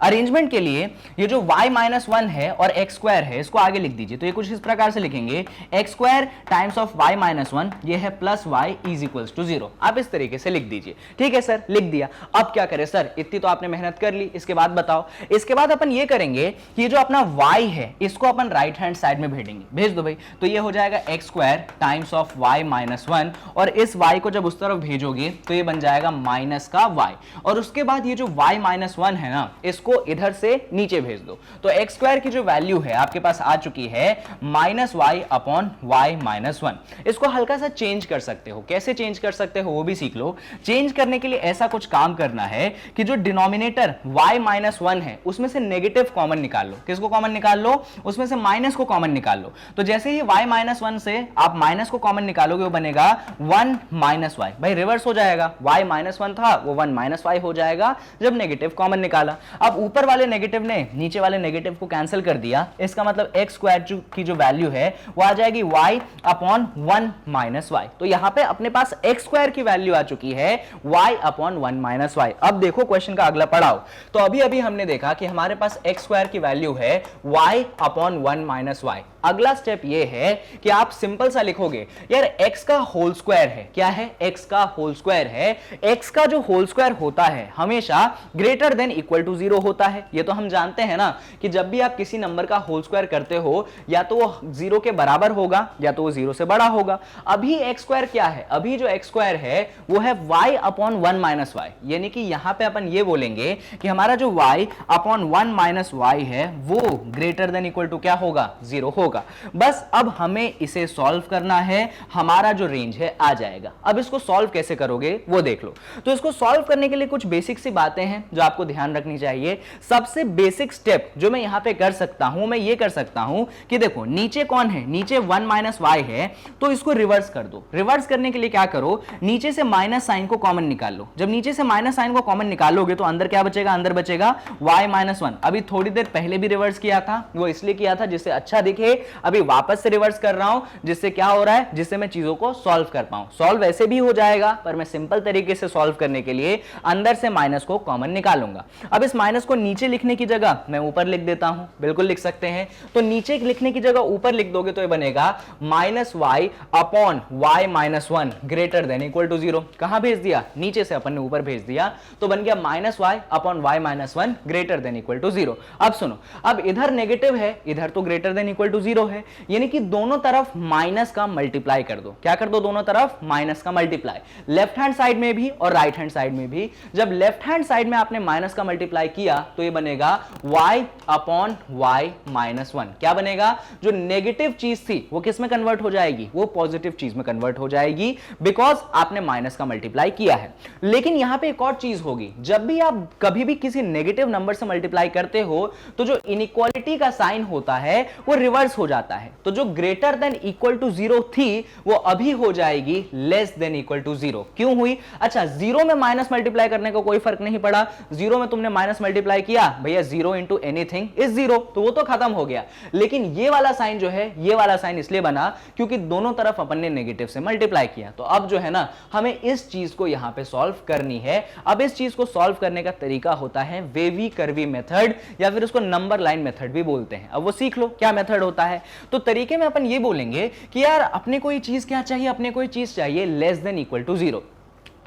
अरेंजमेंट के लिए ये जो y माइनस 1 है और x² है इसको आगे लिख दीजिए। तो ये कुछ इस प्रकार से लिखेंगे, x² times of y minus 1, ये है plus y is equals to 0। आप इस तरीके से लिख दीजिए। ठीक है सर, लिख दिया। अब क्या करें सर, इतनी तो आपने मेहनत कर ली, इसके बाद बताओ। इसके बाद अपन ये करेंगे कि ये जो अपना y है इसको अपन राइट हैंड साइड में भेज दो भाई। तो ये हो जाएगा x² times of y minus 1, और इस y को जब उस तरफ भेजोगे तो ये बन जाएगा माइनस का y, और उसके बाद ये जो y माइनस 1 है ना इसको इधर से नीचे भेज दो। तो x² की जो वैल्यू है आपके पास आ चुकी है minus y upon y minus 1। इसको हल्का सा चेंज कर सकते हो, कैसे चेंज कर सकते हो वो भी सीख लो। चेंज करने के लिए ऐसा कुछ काम करना है कि जो डिनोमिनेटर y माइनस 1 है उसमें से नेगेटिव कॉमन निकाल लो। किसको कॉमन निकाल लो, उसमें से माइनस को कॉमन निकाल लो। तो जैसे ही y माइनस 1 से आप माइनस को कॉमन निकालोगे वो बनेगा 1 माइनस y। भाई रिवर्स हो जाएगा, y माइनस 1 था वो 1 माइनस y हो जाएगा जब नेगेटिव कॉमन निकाला। अब ऊपर वाले नेगेटिव ने नीचे वाले नेगेटिव को कैंसिल कर दिया, इसका मतलब x² की जो वैल्यू है वो आ जाएगी y अपॉन 1 माइनस y। तो यहां पे अपने पास x² की वैल्यू आ चुकी है y अपॉन 1 माइनस y। अब देखो क्वेश्चन का अगला पढ़ाओ। तो अभी हमने देखा कि हमारे पास x² की वैल्यू है y अपॉन 1 माइनस y। अगला स्टेप ये है कि आप सिंपल सा लिखोगे, यार x का होल स्क्वायर है, क्या है, x का होल स्क्वायर है। x का जो होल स्क्वायर होता है हमेशा ग्रेटर देन इक्वल टू 0 होता है। ये तो हम जानते हैं ना कि जब भी आप किसी नंबर का होल स्क्वायर करते हो या तो वो 0 के बराबर होगा या तो वो 0 से बड़ा होगा। अभी x² क्या है, अभी जो x² है वो है y अपॉन 1 माइनस y, यानी कि यहां पे अपन ये बोलेंगे कि हमारा जो y अपॉन 1 माइनस y है वो ग्रेटर देन इक्वल टू क्या होगा, 0 होगा। बस अब हमें इसे सॉल्व करना है, हमारा जो रेंज है आ जाएगा। अब इसको सॉल्व कैसे करोगे वो देख लो। तो इसको सॉल्व करने के लिए कुछ बेसिक सी बातें हैं जो आपको ध्यान रखनी चाहिए। लिए सबसे बेसिक स्टेप जो मैं यहां पे कर सकता हूं, मैं ये कर सकता हूं कि देखो नीचे कौन है, नीचे 1 माइनस वाई है, तो इसको रिवर्स कर दो। रिवर्स करने के लिए क्या करो, नीचे से माइनस साइन को कॉमन निकाल लो। जब नीचे से माइनस साइन को कॉमन निकालोगे तो अंदर क्या बचेगा, अंदर बचेगा y माइनस 1। अभी थोड़ी देर पहले भी रिवर्स किया था, वो इसलिए किया था जिससे अच्छा दिखे, अभी वापस से रिवर्स कर रहा हूं जिससे क्या हो रहा है, जिससे मैं चीजों को सॉल्व कर पाऊं। सॉल्व वैसे भी हो जाएगा पर मैं सिंपल तरीके से सॉल्व करने के लिए अंदर से माइनस को कॉमन निकालूंगा। अब इस माइनस को नीचे लिखने की जगह मैं ऊपर लिख देता हूं, बिल्कुल लिख सकते हैं। तो नीचे लिखने की जगह ऊपर लिख दोगे तो ये बनेगा minus y upon y minus 1 greater than equal to 0। कहां भेज दिया, नीचे से अपन ने ऊपर भेज दिया, तो बन गया minus y upon y minus 1 greater than equal to 0। अब सुनो, अब इधर नेगेटिव है, इधर तो ग्रेटर देन इक्वल टू 0 है, यानी कि दोनों तरफ माइनस का मल्टीप्लाई कर दो। क्या कर दो, दोनों तरफ माइनस का मल्टीप्लाई, लेफ्ट हैंड साइड में भी और राइट हैंड साइड में भी। जब लेफ्ट हैंड साइड में आपने माइनस का मल्टीप्लाई किया तो ये बनेगा y अपॉन y माइनस 1। क्या बनेगा, जो नेगेटिव चीज थी वो किस में कन्वर्ट हो जाएगी, वो पॉजिटिव चीज में कन्वर्ट हो जाएगी, बिकॉज आपने माइनस का मल्टीप्लाई किया है। लेकिन यहां पे एक और चीज होगी, जब भी आप कभी भी किसी नेगेटिव नंबर से मल्टीप्लाई करते हो तो जो इनइक्वालिटी का साइन होता है वो रिवर्स हो जाता है। तो जो ग्रेटर देन इक्वल टू 0 थी वो अभी हो जाएगी लेस देन इक्वल टू 0। क्यों हुई, अच्छा 0 में माइनस मल्टीप्लाई करने का कोई फर्क नहीं पड़ा। 0 में तुमने माइनस मल्टीप्लाई किया, भैया 0 इंटू एनीथिंग इज 0, तो वो तो खत्म हो गया। लेकिन ये वाला साइन जो है, ये वाला साइन इसलिए बना क्योंकि दोनों तरफ अपन ने नेगेटिव से मल्टीप्लाई किया। तो अब जो है ना, हमें इस चीज को यहां पे सॉल्व करनी है। अब इस चीज को सॉल्व करने का तरीका होता है वेवी कर्वी मेथड, या फिर उसको नंबर लाइन मेथड भी बोलते हैं। अब वो सीख लो क्या मेथड होता है। तो तरीके में अपन ये बोलेंगे कि यार अपने को ये चीज क्या चाहिए, अपने को ये चीज चाहिए लेस देन इक्वल टू 0।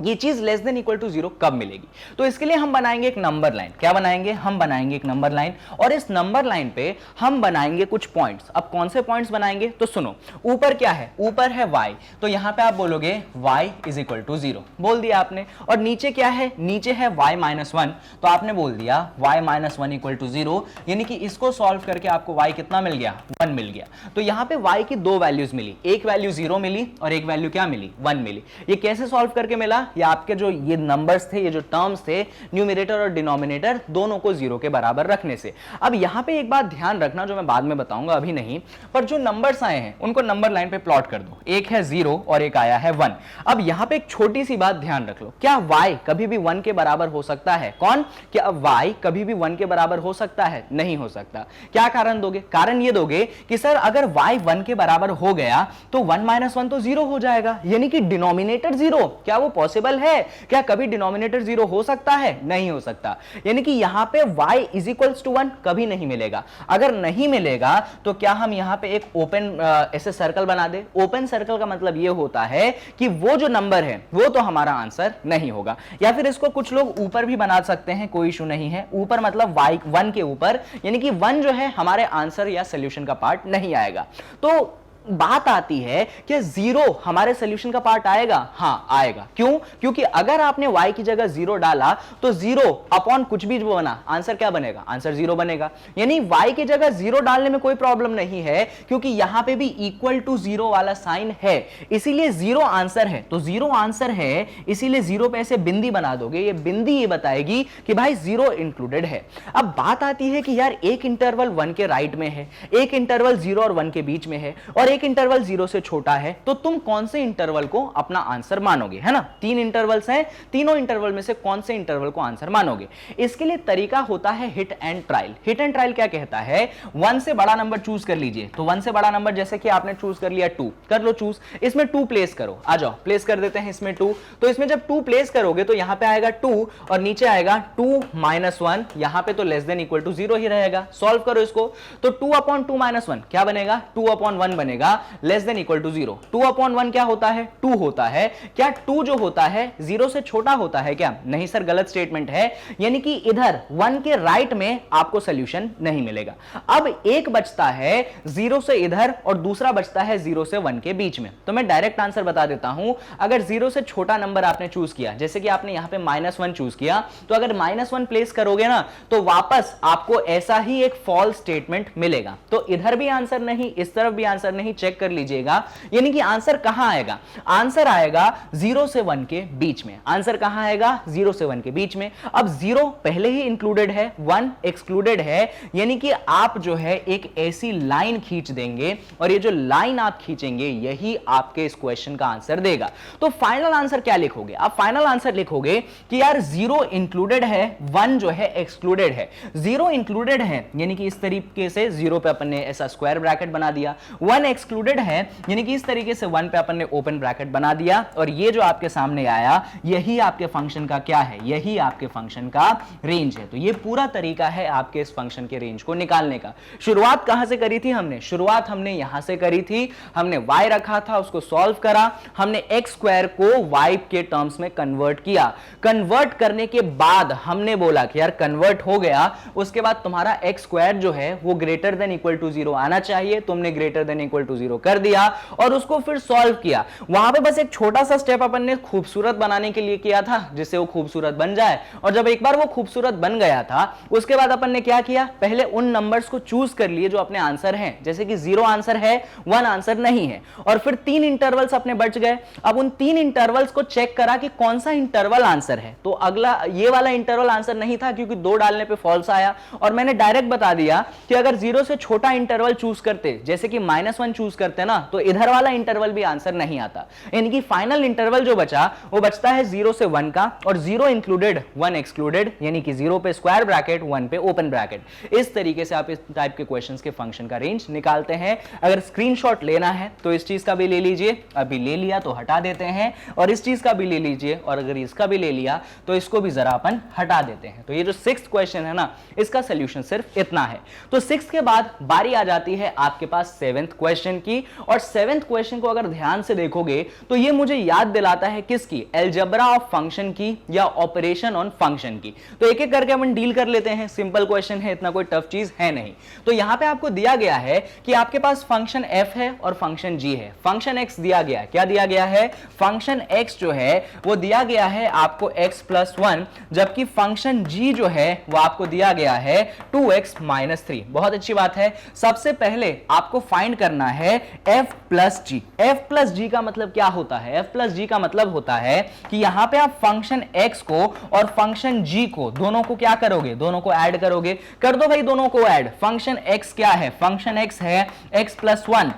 ये चीज लेस देन इक्वल टू 0 कब मिलेगी, तो इसके लिए हम बनाएंगे एक नंबर लाइन। क्या बनाएंगे, हम बनाएंगे एक नंबर लाइन, और इस नंबर लाइन पे हम बनाएंगे कुछ पॉइंट्स। अब कौन से पॉइंट्स बनाएंगे, तो सुनो, ऊपर क्या है, ऊपर है y, तो यहां पे आप बोलोगे y इज इक्वल टू 0, बोल दिया आपने। और नीचे क्या है, नीचे है y माइनस 1, तो आपने बोल दिया y माइनस 1 इक्वल टू 0, यानी कि इसको सॉल्व करके आपको y कितना मिल गया, 1 मिल गया। तो यहां पे y की दो वैल्यूज मिली, एक वैल्यू 0 मिली और एक वैल्यू क्या मिली, 1 मिली। ये कैसे सॉल्व करके मिला, या आपके जो ये नंबर्स थे, ये जो टर्म्स थे, न्यूमरेटर और डिनोमिनेटर दोनों को 0 के बराबर रखने से। अब यहां पे एक बात ध्यान रखना जो मैं बाद में बताऊंगा, अभी नहीं, पर जो नंबर्स आए हैं उनको नंबर लाइन पे प्लॉट कर दो। एक है 0 और एक आया है 1। अब यहां पे एक छोटी सी बात ध्यान रख लो, क्या y कभी भी 1 के बराबर हो सकता है, कौन, क्या y कभी भी 1 के बराबर हो सकता है, नहीं हो सकता। क्या कारण दोगे, कारण ये दोगे कि सर अगर y 1 के बराबर हो गया तो 1 माइनस 1 तो 0 हो जाएगा, यानी कि डिनोमिनेटर 0। क्या वो पॉसिबल है, क्या कभी डिनोमिनेटर 0 हो सकता है, नहीं हो सकता। यानी कि यहां पे y इज इक्वल्स टू 1 कभी नहीं मिलेगा। अगर नहीं मिलेगा तो क्या हम यहां पे एक ओपन ऐसे सर्कल बना दे। ओपन सर्कल का मतलब यह होता है कि वो जो नंबर है वो तो हमारा आंसर नहीं होगा। या फिर इसको कुछ लोग ऊपर भी बना सकते हैं, कोई इशू नहीं है। ऊपर मतलब y 1 के ऊपर, यानी कि 1 जो है हमारे आंसर या सोल्यूशन का पार्ट नहीं आएगा। तो बात आती है कि 0 हमारे सॉल्यूशन का पार्ट आएगा, हां आएगा। क्यों, क्योंकि अगर आपने y की जगह 0 डाला तो 0 अपॉन कुछ भी जो बना, आंसर क्या बनेगा, आंसर 0 बनेगा। यानी y की जगह 0 डालने में कोई प्रॉब्लम नहीं है, क्योंकि यहां पे भी इक्वल टू 0 वाला साइन है, इसीलिए 0 आंसर है। तो 0 आंसर है, इसीलिए 0 पे ऐसे बिंदी बना दोगे, ये बिंदी ये बताएगी कि भाई 0 इंक्लूडेड है। अब बात आती है कि यार एक इंटरवल 1 के राइट में है, एक इंटरवल 0 और 1 के बीच में है, और एक इंटरवल 0 से छोटा है, तो तुम कौन से इंटरवल को अपना आंसर मानोगे, है ना। 3 इंटरवल्स हैं, तीनों इंटरवल में से कौन से इंटरवल को आंसर मानोगे। इसके लिए तरीका होता है hit and trial. Hit and trial क्या कहता है, 1 से बड़ा नंबर चूज कर लीजिए। तो 1 से बड़ा नंबर जैसे कि आपने चूज कर लिया 2, कर लो चूज, इसमें 2 प्लेस करो, आ जाओ प्लेस कर देते हैं इसमें 2। तो इसमें जब 2 प्लेस करोगे तो यहां पे आएगा 2 और नीचे आएगा 2 माइनस 1, यहां पे तो लेस देन इक्वल टू 0 ही रहेगा। सॉल्व करो इसको, तो 2 अपॉन 2 माइनस 1 क्या बनेगा, 2 अपॉन 1 बनेगा, less than equal to 0। 2 upon 1 क्या होता है, 2 होता है। क्या 2 जो होता है 0 से छोटा होता है क्या, नहीं सर गलत स्टेटमेंट है, यानी कि इधर 1 के राइट में आपको सॉल्यूशन नहीं मिलेगा। अब एक बचता है 0 से इधर और दूसरा बचता है 0 से 1 के बीच में। तो मैं डायरेक्ट आंसर बता देता हूं, अगर 0 से छोटा नंबर आपने चूज किया, जैसे कि आपने यहां पे -1 चूज किया, तो अगर -1 प्लेस करोगे ना तो वापस आपको ऐसा ही एक फॉल्स स्टेटमेंट मिलेगा। तो इधर भी आंसर नहीं, इस तरफ भी आंसर नहीं, कहीं चेक कर लीजिएगा, यानी कि आंसर कहां आएगा, आंसर आएगा 0 से 1 के बीच में। आंसर कहां आएगा, 0 से 1 के बीच में। अब 0 पहले ही इंक्लूडेड है, 1 एक्सक्लूडेड है, यानी कि आप जो है एक ऐसी लाइन खींच देंगे और ये जो लाइन आप खींचेंगे यही आपके इस क्वेश्चन का आंसर देगा। तो फाइनल आंसर क्या लिखोगे, आप फाइनल आंसर लिखोगे कि यार 0 इंक्लूडेड है, 1 जो है एक्सक्लूडेड है। 0 इंक्लूडेड है यानी कि इस तरीके से 0 पे अपन ने ऐसा स्क्वायर ब्रैकेट बना दिया, 1 एक्सक्लूडेड है यानी कि इस तरीके से 1 पे अपन ने ओपन ब्रैकेट बना दिया, और ये जो आपके सामने आया यही आपके फंक्शन का क्या है, यही आपके फंक्शन का रेंज है। तो ये पूरा तरीका है आपके इस फंक्शन के रेंज को निकालने का। शुरुआत कहां से करी थी हमने, शुरुआत हमने यहां से करी थी, हमने y रखा था, उसको सॉल्व करा, हमने x स्क्वायर को y के टर्म्स में कन्वर्ट किया। कन्वर्ट करने के बाद हमने बोला कि यार कन्वर्ट हो गया, उसके बाद तुम्हारा x स्क्वायर जो है वो ग्रेटर देन इक्वल टू 0 आना चाहिए, तुमने ग्रेटर देन इक्वल टू 0 कर दिया और उसको फिर सॉल्व किया। वहां पे बस एक छोटा सा स्टेप अपन ने खूबसूरत बनाने के लिए किया था, जिससे वो खूबसूरत बन जाए, और जब एक बार वो खूबसूरत बन गया था उसके बाद अपन ने क्या किया, पहले उन नंबर्स को चूज कर लिए जो अपने आंसर हैं, जैसे कि 0 आंसर है, 1 आंसर नहीं है, और फिर 3 इंटरवल्स अपने बच गए। अब उन 3 इंटरवल्स को चेक करा कि कौन सा इंटरवल आंसर है, तो अगला ये वाला इंटरवल आंसर नहीं था क्योंकि 2 डालने पे फॉल्स आया, और मैंने डायरेक्ट बता दिया कि अगर 0 से छोटा इंटरवल चूज करते, जैसे कि -1 चूज करते ना, तो इधर वाला इंटरवल भी आंसर नहीं आता। यानी कि फाइनल इंटरवल जो बचा वो बचता है 0 से 1 का, और 0 इंक्लूडेड 1 एक्सक्लूडेड, यानी कि 0 पे स्क्वायर ब्रैकेट 1 पे ओपन ब्रैकेट। इस तरीके से आप इस टाइप के क्वेश्चंस के फंक्शन का रेंज निकालते हैं। अगर स्क्रीनशॉट लेना है तो इस चीज का भी ले लीजिए, अभी ले लिया तो हटा देते हैं, और इस चीज का भी ले लीजिए, और अगर इसका भी ले लिया तो इसको भी जरा अपन हटा देते हैं। तो ये जो 6th क्वेश्चन है ना, इसका सोल्यूशन सिर्फ इतना है। तो 6th के बाद बारी आ जाती है आपके पास 7th क्वेश्चन की, और 7th क्वेश्चन को अगर ध्यान से देखोगे तो ये मुझे याद दिलाता है किसकी, अलजेब्रा ऑफ फंक्शन की या ऑपरेशन ऑन फंक्शन की। तो एक एक करके अपन डील कर लेते हैं, सिंपल क्वेश्चन है, इतना कोई टफ चीज है नहीं। तो यहां पे आपको दिया गया है कि आपके पास फंक्शन f है और फंक्शन g है, फंक्शन x दिया गया है, क्या दिया गया है, फंक्शन x जो है वो दिया गया है आपको x प्लस 1, जबकि फंक्शन g जो है वो आपको दिया गया है 2x माइनस 3। बहुत अच्छी बात है। सबसे पहले आपको फाइंड करना है f plus g। f plus g का मतलब क्या होता है, f प्लस g का मतलब होता है कि यहां पे आप फंक्शन x को और फंक्शन g को दोनों को क्या करोगे, दोनों को ऐड करोगे। कर दो भाई दोनों को ऐड। फंक्शन x क्या है, फंक्शन x है x प्लस 1,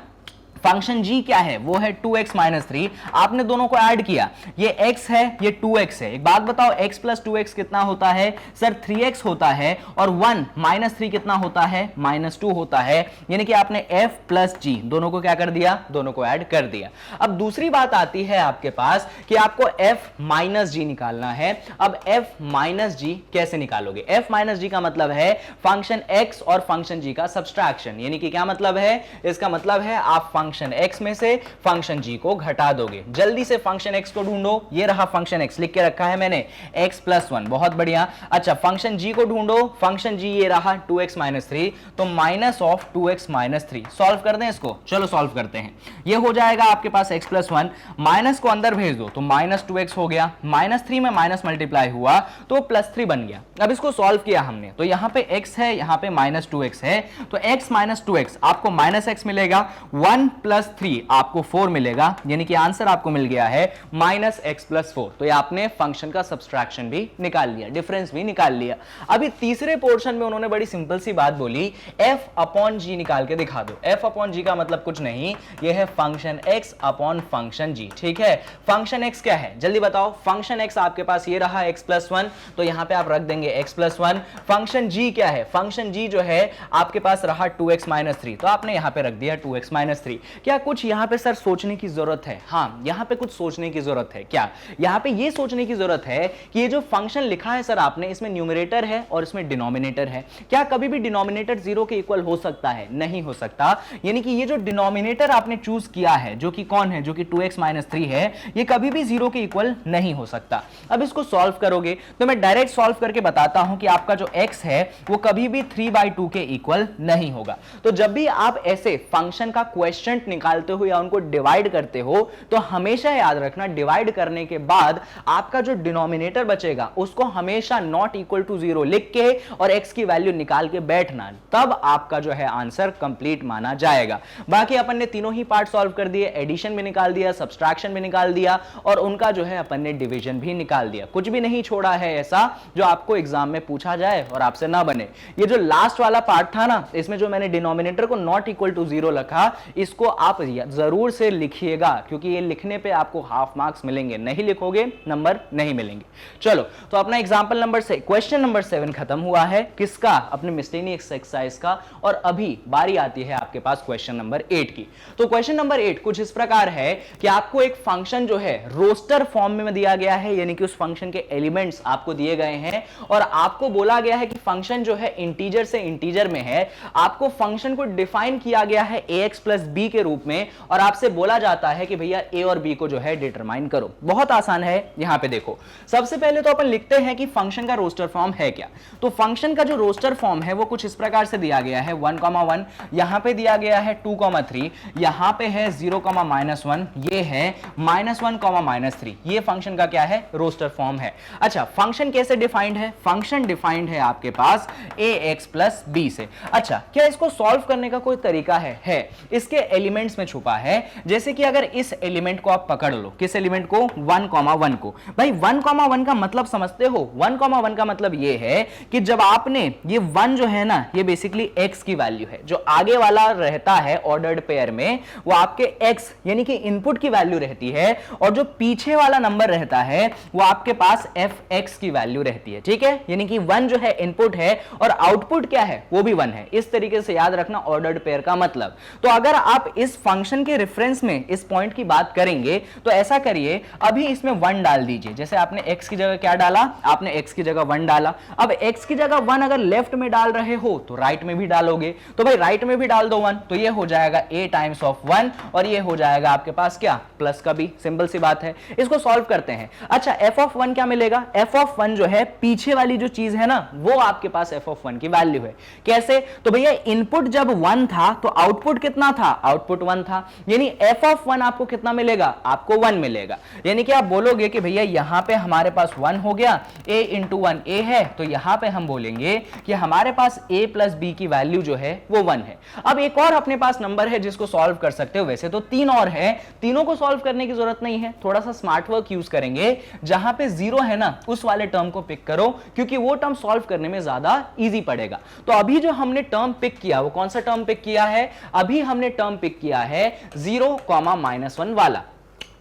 फंक्शन g क्या है, वो है 2x माइनस 3। आपने दोनों को ऐड किया, ये x है ये 2x है। एक बात बताओ, x प्लस 2x कितना होता है, सर 3x होता है, और 1 माइनस 3 कितना होता है, -2 होता है। यानी कि आपने f प्लस g दोनों को क्या कर दिया, दोनों को ऐड कर दिया। अब दूसरी बात आती है आपके पास कि आपको f माइनस g निकालना है। अब f माइनस g कैसे निकालोगे, f माइनस g का मतलब है फंक्शन x और फंक्शन g का सब्सट्रैक्शन। यानी कि क्या मतलब है, इसका मतलब है आप फंक्शन x में से फंक्शन g को घटा दोगे। जल्दी से फंक्शन x को ढूंढो, ये रहा फंक्शन x, लिख के रखा है मैंने x प्लस 1, बहुत बढ़िया। अच्छा फंक्शन g को ढूंढो, फंक्शन g ये रहा 2x माइनस 3, तो minus of 2x minus 3। Solve कर दें इसको, चलो सॉल्व करते हैं। ये हो जाएगा आपके पास x प्लस 1, माइनस को अंदर भेज दो तो माइनस 2x हो गया, माइनस 3 में माइनस मल्टीप्लाई हुआ तो प्लस 3 बन गया। अब इसको सॉल्व किया हमने, तो यहाँ पे x है, यहाँ पे माइनस 2x है, तो x माइनस 2x आपको माइनस x मिलेगा, 1 प्लस 3 आपको 4 मिलेगा, यानी कि आंसर आपको मिल गया है माइनस x प्लस 4। तो ये आपने फंक्शन का सब्सट्रैक्शन भी निकाल लिया, डिफरेंस भी निकाल लिया। अभी तीसरे पोर्शन में उन्होंने बड़ी सिंपल सी बात बोली, f अपॉन g निकाल के दिखा दो। f अपॉन g का मतलब कुछ नहीं, ये है function x upon function g। ठीक है, फंक्शन x क्या है जल्दी बताओ, फंक्शन x आपके पास ये रहा x प्लस 1, तो यहां पे आप रख देंगे x प्लस 1। फंक्शन g क्या है, फंक्शन g जो है आपके पास रहा 2x माइनस 3, तो आपने यहां पे रख दिया 2x माइनस 3। क्या कुछ यहां पे सर सोचने की जरूरत है, हाँ यहां पे कुछ सोचने की जरूरत है। क्या यहां पे ये सोचने की जरूरत है कि ये जो फंक्शन लिखा है सर आपने, इसमें न्यूमरेटर है और इसमें डिनोमिनेटर है, क्या कभी भी डिनोमिनेटर 0 के इक्वल हो सकता है, नहीं हो सकता। यानी कि ये जो डिनोमिनेटर आपने चूज किया है, जो कि कौन है, जो कि 2x माइनस 3 है, ये कभी भी 0 के इक्वल नहीं हो सकता। अब इसको सॉल्व करोगे तो मैं डायरेक्ट सॉल्व करके बताता हूं कि आपका जो x है वो कभी भी 3/2 के इक्वल नहीं होगा। तो जब भी आप ऐसे फंक्शन का क्वेश्चन कोएफिशिएंट निकालते हो या उनको डिवाइड करते हो तो हमेशा याद रखना डिवाइड करने के बाद आपका जो डिनोमिनेटर बचेगा उसको हमेशा नॉट इक्वल टू 0 लिख के और x की वैल्यू निकाल के बैठना, तब आपका जो है आंसर कंप्लीट माना जाएगा। बाकी अपन ने तीनों ही पार्ट सॉल्व कर दिए, एडिशन भी निकाल दिया, सब्सट्रैक्शन भी निकाल दिया और उनका जो है अपन ने डिवीजन भी निकाल दिया। कुछ भी नहीं छोड़ा है ऐसा जो आपको एग्जाम में पूछा जाए और आपसे ना बने। ये जो लास्ट वाला पार्ट था ना, इसमें जो मैंने डिनोमिनेटर को नॉट इक्वल टू 0 लिखा, इसको आप जरूर से लिखिएगा क्योंकि ये लिखने पे आपको हाफ मार्क्स मिलेंगे, नहीं लिखोगे नंबर नहीं मिलेंगे। चलो तो अपना एग्जांपल नंबर से क्वेश्चन नंबर 7 खत्म हुआ है, किसका? अपने मिसलेनियस एक्सरसाइज का। और अभी बारी आती है आपके पास क्वेश्चन नंबर 8 की। तो क्वेश्चन नंबर 8 कुछ इस प्रकार है कि आपको एक फंक्शन जो है रोस्टर फॉर्म में दिया गया है, यानी कि उस फंक्शन के एलिमेंट्स आपको दिए गए हैं और आपको बोला गया है कि फंक्शन जो है इंटीजर से इंटीजर में है। आपको फंक्शन को डिफाइन किया गया है ax प्लस b के रूप में और आपसे बोला जाता है कि भैया a और b को जो है डिटरमाइन करो। बहुत आसान है। यहां पे देखो, सबसे पहले तो अपन लिखते हैं कि फंक्शन का रोस्टर फॉर्म है क्या। तो फंक्शन का जो रोस्टर फॉर्म है वो कुछ इस प्रकार से दिया गया है 1,1, यहां पे दिया गया है 2,3, यहां पे है 0,-1, ये है -1,-3। ये फंक्शन का क्या है? रोस्टर फॉर्म है। अच्छा, फंक्शन कैसे डिफाइंड है? फंक्शन डिफाइंड है आपके पास ax प्लस b से। अच्छा, क्या इसको सॉल्व करने का कोई तरीका है? इसके एलिमेंट्स में छुपा है। जैसे कि अगर इस एलिमेंट को आप पकड़ लो, किस एलिमेंट को? 1,1 को। भाई 1,1 का मतलब समझते हो? 1,1 का मतलब ये है कि जब आपने ये 1 जो है ना, ये बेसिकली x की वैल्यू है। जो आगे वाला रहता है ऑर्डर्ड पेयर में वो आपके x यानी कि इनपुट की वैल्यू रहती है और जो पीछे वाला नंबर रहता है वो आपके पास fx की वैल्यू रहती है। ठीक है, यानी कि 1 जो है इनपुट है और आउटपुट क्या है? वो भी 1 है। इस तरीके से याद रखना ऑर्डर्ड पेयर का मतलब। तो अगर आप इस फंक्शन के रेफरेंस में इस पॉइंट की बात करेंगे तो ऐसा करिए, अभी इसमें 1 डाल दीजिए। जैसे आपने x की जगह क्या डाला? आपने x की जगह 1 डाला। अब x की जगह 1 अगर लेफ्ट में डाल रहे हो तो राइट में भी डालोगे, तो भाई राइट में भी डाल दो 1, तो ये हो जाएगा a टाइम्स ऑफ 1 और ये हो जाएगा आपके पास क्या? प्लस का b। सिंपल सी बात है। इसको सॉल्व करते हैं। अच्छा, f ऑफ 1 क्या मिलेगा? f ऑफ 1 जो है पीछे वाली जो चीज है ना, वो आपके पास f ऑफ 1 की वैल्यू है। कैसे? तो भैया इनपुट जब 1 था तो आउटपुट कितना था? आउटपुट 1 था, यानी f ऑफ 1 आपको कितना मिलेगा? आपको 1 मिलेगा। यानी कि आप बोलोगे कि भैया यहां पे हमारे पास 1 हो गया, a इंटू 1 a है, तो यहां पे हम बोलेंगे कि हमारे पास a प्लस b की वैल्यू जो है वो 1 है। अब एक और अपने पास नंबर है जिसको सॉल्व कर सकते हो। वैसे तो 3 और है, तीनों को सॉल्व करने की जरूरत नहीं है, थोड़ा सा स्मार्ट वर्क यूज करेंगे। जहां पे 0 है ना, उस वाले टर्म को पिक करो क्योंकि वो टर्म सॉल्व करने में ज्यादा इजी पड़ेगा। तो अभी जो हमने टर्म पिक किया वो कौन सा टर्म पिक किया है? अभी हमने टर्म पिक किया है 0,-1 वाला।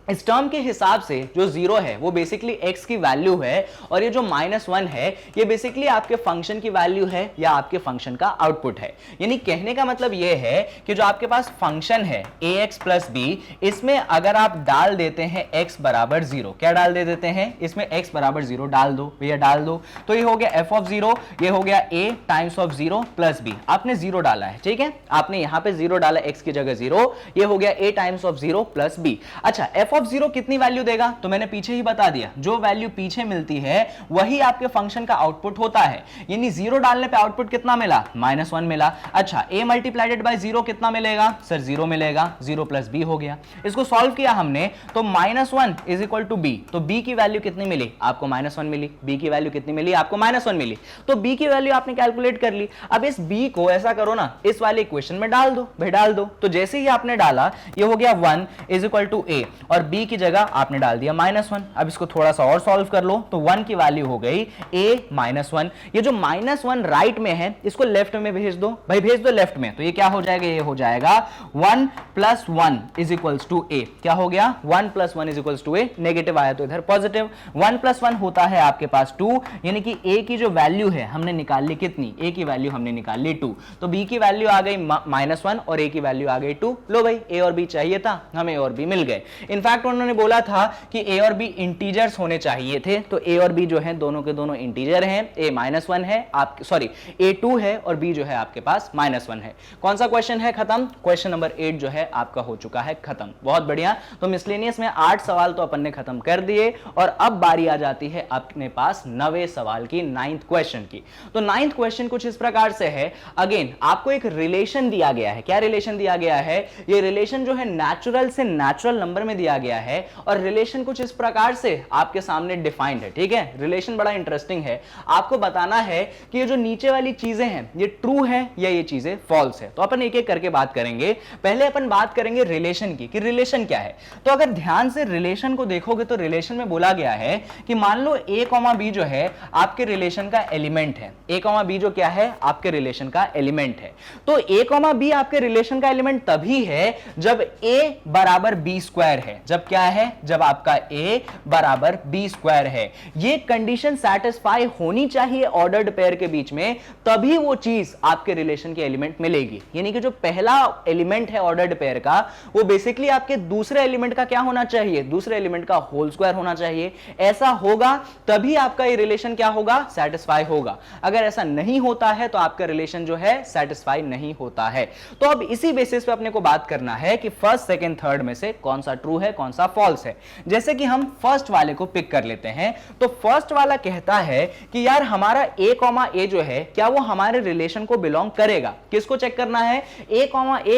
इस टर्म के हिसाब से जो 0 है वो बेसिकली x की वैल्यू है और ये जो -1 है ये बेसिकली आपके फंक्शन की वैल्यू है या आपके फंक्शन का आउटपुट है। यानी कहने का मतलब ये है कि जो आपके पास फंक्शन है ax प्लस b, इसमें अगर आप डाल देते हैं x बराबर 0, क्या डाल देते हैं? इसमें x बराबर 0 डाल दो भैया, डाल दो, तो ये हो गया f ऑफ 0, ये हो गया a times of 0 plus b। आपने 0 डाला है, ठीक है, आपने यहां पे 0 डाला x की जगह 0, ये हो गया a times of 0 plus b। अच्छा, f ऑफ 0 कितनी वैल्यू देगा? तो मैंने पीछे ही बता दिया, जो वैल्यू पीछे मिलती है वही आपके फंक्शन का आउटपुट होता है। यानी 0 डालने पे आउटपुट कितना मिला? -1 मिला। अच्छा, a मल्टीप्लाइडेड बाय 0 कितना मिलेगा? सर 0 मिलेगा, 0 प्लस b हो गया। इसको सॉल्व किया हमने तो -1 इज इक्वल टू b, तो b की वैल्यू कितनी मिली? आपको -1 मिली। b की वैल्यू कितनी मिली? आपको -1 मिली। तो b की वैल्यू आपने कैलकुलेट कर ली। अब इस b को ऐसा करो ना, इस वाले इक्वेशन में डाल दो भाई, डाल दो। तो जैसे ही आपने डाला ये हो गया 1 इज इक्वल टू a और b की जगह आपने डाल दिया -1। अब इसको थोड़ा सा और सॉल्व कर लो तो 1 की वैल्यू हो गई a -1। ये जो -1 राइट में है इसको लेफ्ट में भेज दो भाई, भेज दो लेफ्ट में, तो ये क्या हो जाएगा? ये हो जाएगा 1 plus 1 is equals to a। क्या हो गया? 1 plus 1 is equals to a। Negative आया तो इधर पॉजिटिव। 1 प्लस 1 होता है आपके पास 2, यानी कि a की जो वैल्यू है हमने निकाल ली कितनी? a की वैल्यू हमने निकाल ली 2। तो b की वैल्यू आ गई -1 और a की वैल्यू आ गई 2। लो भाई, a और b चाहिए था, हमें a और b मिल गए। इनफैक्ट इनफैक्ट उन्होंने बोला था कि ए और बी इंटीजर्स होने चाहिए थे, तो ए और बी जो है दोनों के दोनों इंटीजर हैं, ए -1 है आप सॉरी A2 है और बी जो है आपके पास -1 है। कौन सा क्वेश्चन है खत्म? क्वेश्चन नंबर 8 जो है आपका हो चुका है खत्म। बहुत बढ़िया, तो मिसलेनियस में 8 सवाल तो अपन ने खत्म कर दिए और अब बारी आ जाती है अपने पास 9वें सवाल की, 9th क्वेश्चन की। तो 9th क्वेश्चन कुछ इस प्रकार से है, अगेन आपको एक रिलेशन दिया गया है। क्या रिलेशन दिया गया है? ये रिलेशन जो है नेचुरल से नेचुरल नंबर में दिया गया है और रिलेशन कुछ इस प्रकार से आपके सामने डिफाइंड है। ठीक है, रिलेशन बड़ा इंटरेस्टिंग है। आपको बताना है कि ये जो नीचे वाली चीजें हैं ये ट्रू है या ये चीजें फॉल्स है। तो अपन एक एक करके बात करेंगे। पहले अपन बात करेंगे रिलेशन की कि रिलेशन क्या है। तो अगर ध्यान से रिलेशन को देखोगे तो रिलेशन में बोला गया है कि मान लो a, b जो है आपके रिलेशन का एलिमेंट है। a, b जो क्या है? आपके रिलेशन का एलिमेंट है। तो a, b आपके रिलेशन का एलिमेंट तभी है जब a बराबर b स्क्वायर है। जब क्या है? जब आपका a बराबर b स्क्वायर है। ये कंडीशन सैटिस्फाई होनी चाहिए ऑर्डर्ड पेयर के बीच में, तभी वो चीज आपके रिलेशन के एलिमेंट मिलेगी। यानी कि जो पहला एलिमेंट है ऑर्डर्ड पेयर का, वो बेसिकली आपके दूसरे एलिमेंट का क्या होना चाहिए? दूसरे एलिमेंट का होल स्क्वायर होना चाहिए। ऐसा होगा तभी आपका ये रिलेशन क्या होगा? सैटिस्फाई होगा। अगर ऐसा नहीं होता है तो आपका रिलेशन जो है सैटिस्फाई नहीं होता है। तो अब इसी बेसिस पे अपने को बात करना है कि फर्स्ट, सेकंड, थर्ड में से कौन सा ट्रू है, कौन सा फॉल्स है। जैसे कि हम फर्स्ट वाले को पिक कर लेते हैं। तो फर्स्ट वाला कहता है कि यार हमारा a, जो है क्या वो हमारे रिलेशन को बिलोंग करेगा। किसको चेक करना है? a,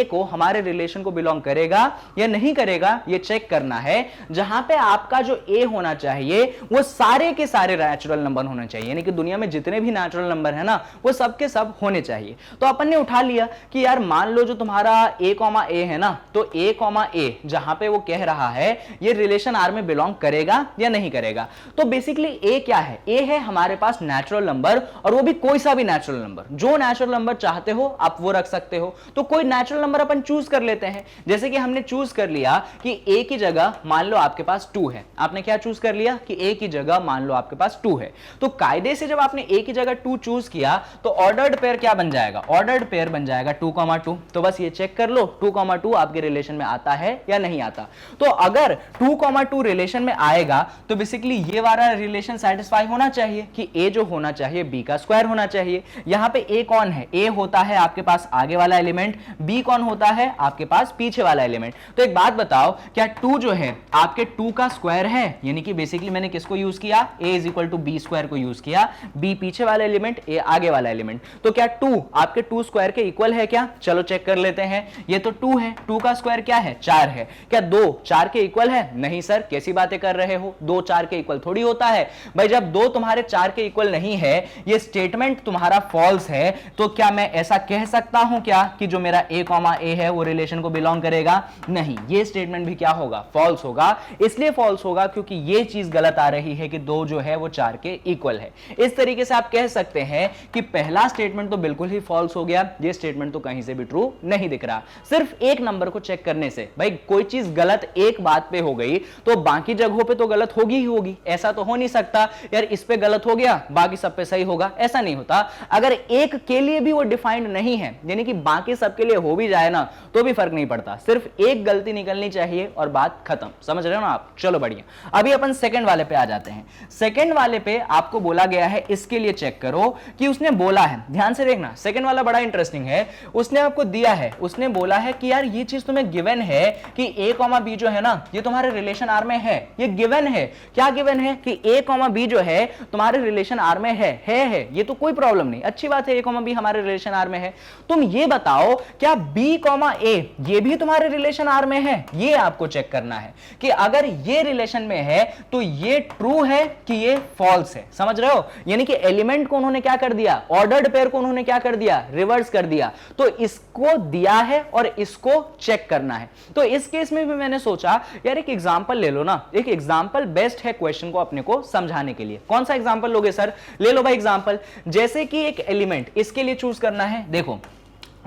को हमारे रिलेशन को बिलोंग करेगा या नहीं करेगा, ये चेक करना है। जहां पे आपका जो a होना चाहिए वो सारे के सारे नेचुरल नंबर होने चाहिए, यानी कि दुनिया में जितने भी नेचुरल नंबर है ना वो सब के सब होने चाहिए। तो अपन ने उठा लिया कि यार मान लो जो तुम्हारा a, है ना, तो a, जहां पे वो कह रहा है ये रिलेशन R में बिलोंग करेगा या नहीं करेगा। तो बेसिकली a क्या है? a है हमारे पास नेचुरल नंबर, और वो भी कोई सा भी नेचुरल नंबर। जो नेचुरल नंबर चाहते हो आप वो रख सकते हो। तो कोई नेचुरल नंबर अपन चूज कर लेते हैं। जैसे कि हमने चूज कर लिया कि a की जगह मान लो आपके पास 2 है। आपने क्या चूज कर लिया कि a की जगह मान लो आपके पास 2 है। तो कायदे से जब आपने a की जगह 2 चूज किया तो ऑर्डर्ड पेयर क्या बन जाएगा? ऑर्डर्ड पेयर बन जाएगा 2,2। तो बस ये चेक कर लो 2,2 आपके रिलेशन में आता है या नहीं आता। तो अगर 2,2 रिलेशन में आएगा तो बेसिकली ये वाला रिलेशन सैटिस्फाई होना चाहिए कि a जो होना चाहिए b का स्क्वायर होना चाहिए। यहां पे a कौन है? a होता है आपके पास आगे वाला एलिमेंट, b कौन होता है? आपके पास पीछे वाला एलिमेंट। तो एक बात बताओ, क्या 2 जो है आपके 2 का स्क्वायर है? यानी कि बेसिकली मैंने किसको यूज किया? a = b स्क्वायर को यूज किया। b पीछे वाला एलिमेंट, a आगे वाला एलिमेंट। तो क्या 2 आपके 2 स्क्वायर के इक्वल है क्या? चलो चेक कर लेते हैं। ये तो 2 है, 2 का स्क्वायर क्या है? 4 है। क्या 2 4 के इक्वल है? नहीं सर, कैसी बातें कर रहे हो, 2 4 के इक्वल थोड़ी होता है भाई। जब 2 तुम्हारे 4 के इक्वल नहीं है, ये स्टेटमेंट तुम्हारा फॉल्स है। तो क्या मैं ऐसा कह सकता हूं क्या कि जो मेरा a, है वो रिलेशन को बिलोंग करेगा? नहीं, ये स्टेटमेंट भी क्या होगा? फॉल्स होगा। इसलिए फॉल्स होगा क्योंकि ये चीज गलत आ रही है कि 2 जो है वो 4 के इक्वल है। इस तरीके से आप कह सकते हैं कि पहला स्टेटमेंट तो बिल्कुल ही फॉल्स हो गया, ये स्टेटमेंट तो कहीं से भी ट्रू नहीं दिख रहा। सिर्फ एक नंबर को चेक करने से भाई कोई चीज गलत एक बात पे हो गई तो बाकी जगहों पे तो गलत होगी ही होगी। ऐसा तो हो नहीं सकता यार इस पे गलत हो गया बाकी सब पे सही होगा, ऐसा नहीं होता। अगर एक के लिए भी वो डिफाइंड नहीं है, यानी कि बाकी सबके लिए हो भी जाए ना तो भी फर्क नहीं पड़ता, सिर्फ एक गलती निकलनी चाहिए और बात खत्म। समझ रहे हो ना आप? चलो बढ़िया। अभी अपन सेकंड वाले पे आ जाते हैं। सेकंड वाले पे आपको बोला गया है, इसके लिए चेक करो कि उसने बोला है, ध्यान से देखना, सेकंड वाला बड़ा इंटरेस्टिंग है। उसने आपको दिया है, उसने बोला है कि यार ये चीज तुम्हें गिवन है कि a, b जो है ना ये तुम्हारे रिलेशन R में है। ये गिवन है। क्या गिवन है? कि a, b जो है तुम्हारे रिलेशन R में है। ये तो कोई प्रॉब्लम नहीं, अच्छी बात है, a, b हमारे रिलेशन R में है। तुम ये बताओ क्या b, a ये भी तुम्हारे रिलेशन R में है? ये आपको चेक करना है कि अगर ये रिलेशन में है तो ये ट्रू है कि ये फॉल्स है। समझ रहे हो? यानी कि एलिमेंट को उन्होंने क्या कर दिया? ऑर्डर्ड पेयर को उन्होंने क्या कर दिया? रिवर्स कर दिया। तो इसको दिया है और इसको चेक करना है। तो इस केस में भी मैंने सोचा यार एक एग्जांपल ले लो ना, एक एग्जांपल बेस्ट है क्वेश्चन को अपने को समझाने के लिए। कौन सा एग्जांपल लोगे सर? ले लो भाई एग्जांपल। जैसे कि एक एलिमेंट इसके लिए चूज करना है। देखो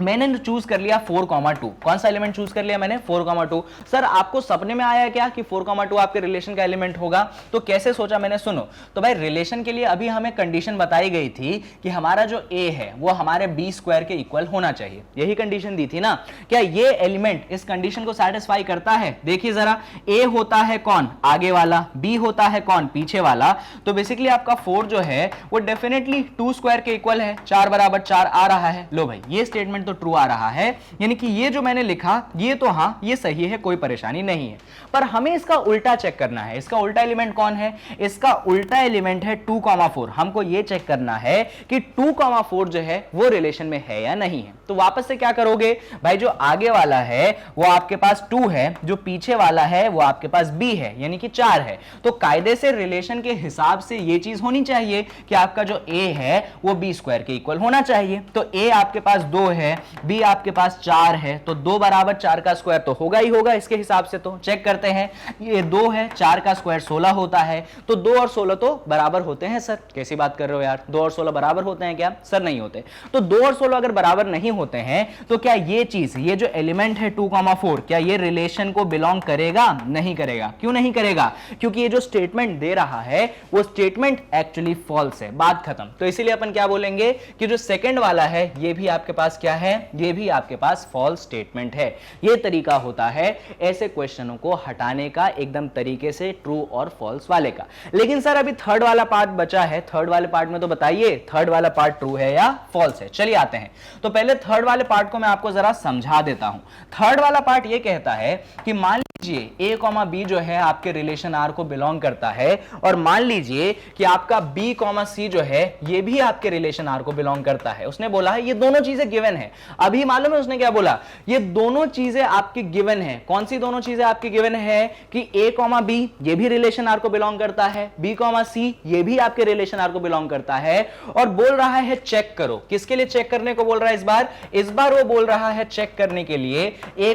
मैंने चूज कर लिया 4,2। कौन सा एलिमेंट चूज कर लिया मैंने? 4,2। सर आपको सपने में आया क्या कि 4,2 आपके रिलेशन का एलिमेंट होगा? तो कैसे सोचा मैंने? सुनो, तो भाई रिलेशन के लिए अभी हमें कंडीशन बताई गई थी कि हमारा जो a है वो हमारे b स्क्वायर के इक्वल होना चाहिए, यही कंडीशन दी थी ना। क्या ये एलिमेंट इस कंडीशन को सेटिस्फाई करता है? देखिए जरा, a होता है कौन? आगे वाला। b होता है कौन? पीछे वाला। तो बेसिकली आपका 4 जो है वो डेफिनेटली 2 स्क्वायर के इक्वल है, 4 बराबर 4 आ रहा है। लो भाई, ये स्टेटमेंट तो ट्रू आ रहा है, यानी कि ये जो मैंने लिखा ये तो हाँ ये सही है, कोई परेशानी नहीं है। पर हमें इसका उल्टा चेक करना है। इसका उल्टा एलिमेंट कौन है? इसका उल्टा एलिमेंट है 2,4। हमको ये चेक करना है कि 2,4 जो है वो रिलेशन में है या नहीं है। तो वापस से क्या करोगे भाई, जो आगे वाला है वो आपके पास 2 है, जो पीछे वाला है वो आपके पास b है, यानी कि 4 है। तो कायदे से रिलेशन के हिसाब से ये चीज होनी चाहिए कि आपका जो a है वो b स्क्वायर के इक्वल होना चाहिए। तो a आपके पास 2 है, b आपके पास 4 है, तो 2 बराबर 4 का स्क्वायर तो होगा ही होगा इसके हिसाब से। तो चेक करते हैं, ये 2 है, 4 का स्क्वायर 16 होता है, तो 2 और 16 तो बराबर होते हैं। सर कैसी बात कर रहे हो यार, 2 और 16 बराबर होते हैं क्या? सर नहीं होते। तो 2 और 16 अगर बराबर नहीं होते हैं तो क्या ये चीज, ये जो एलिमेंट है 2,4, क्या ये रिलेशन को बिलोंग करेगा? नहीं करेगा। क्यों नहीं करेगा? क्योंकि ये जो स्टेटमेंट दे रहा है वो स्टेटमेंट एक्चुअली फॉल्स है, बात खत्म। तो इसीलिए अपन क्या बोलेंगे कि जो सेकंड वाला है ये भी आपके पास क्या है? ये भी आपके पास फॉल्स स्टेटमेंट है। ये तरीका होता है ऐसे क्वेश्चनों को हटाने का, एकदम तरीके से ट्रू और फॉल्स वाले का। लेकिन सर अभी थर्ड वाला पार्ट बचा है, थर्ड वाले पार्ट में तो बताइए थर्ड वाला पार्ट ट्रू है या फॉल्स है। चलिए आते हैं, तो पहले थर्ड वाले पार्ट को मैं आपको जरा समझा देता हूं। थर्ड वाला पार्ट ये कहता है कि मान लीजिए a, b जो है आपके रिलेशन r को बिलोंग करता है, और मान लीजिए कि आपका b, c जो है ये भी आपके रिलेशन r को बिलोंग करता है। उसने बोला है ये दोनों चीजें गिवन है। अभी मालूम है उसने क्या बोला? ये दोनों चीजें आपकी गिवन है। कौन सी दोनों चीजें आपकी गिवन है? कि a, b ये भी रिलेशन r को बिलोंग करता है, b, c ये भी आपके रिलेशन r को बिलोंग करता है, और बोल रहा है चेक करो। किसके लिए चेक करने को बोल रहा है इस बार? इस बार वो बोल रहा है चेक करने के लिए a,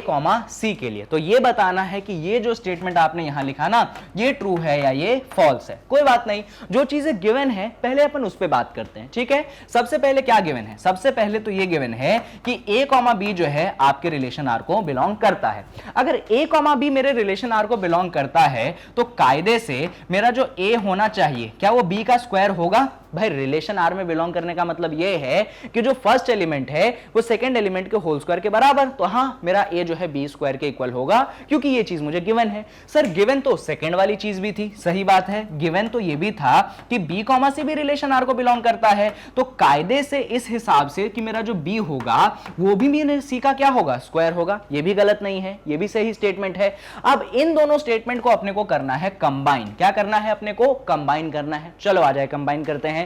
c के लिए। तो ये बताना है कि ये जो स्टेटमेंट आपने यहां लिखा ना ये ट्रू है या ये फॉल्स है। कोई बात नहीं, जो चीजें गिवन है पहले अपन उस पे बात करते हैं, ठीक है। सबसे पहले क्या गिवन है? सबसे पहले तो ये गिवन है कि a, b जो है आपके रिलेशन r को बिलोंग करता है। अगर a, b मेरे रिलेशन r को बिलोंग करता है तो कायदे से मेरा जो a होना चाहिए क्या वो b का स्क्वायर होगा? भाई रिलेशन r में बिलोंग करने का मतलब यह है कि जो फर्स्ट एलिमेंट है वो सेकंड एलिमेंट के होल स्क्वायर के बराबर। तो हाँ, मेरा a जो है b स्क्वायर के इक्वल होगा, क्योंकि ये चीज मुझे गिवन है। सर गिवन तो सेकंड वाली चीज भी थी, सही बात है। गिवन तो ये भी था कि b, c भी रिलेशन r को बिलोंग करता है, तो कायदे से इस हिसाब से कि मेरा जो b होगा वो भी मेरे c का क्या होगा? स्क्वायर होगा। ये भी गलत नहीं है, ये भी सही स्टेटमेंट है। अब इन दोनों स्टेटमेंट को अपने को करना है कंबाइन। क्या करना है? अपने को कंबाइन करना है। चलो आ जाए कंबाइन करते हैं।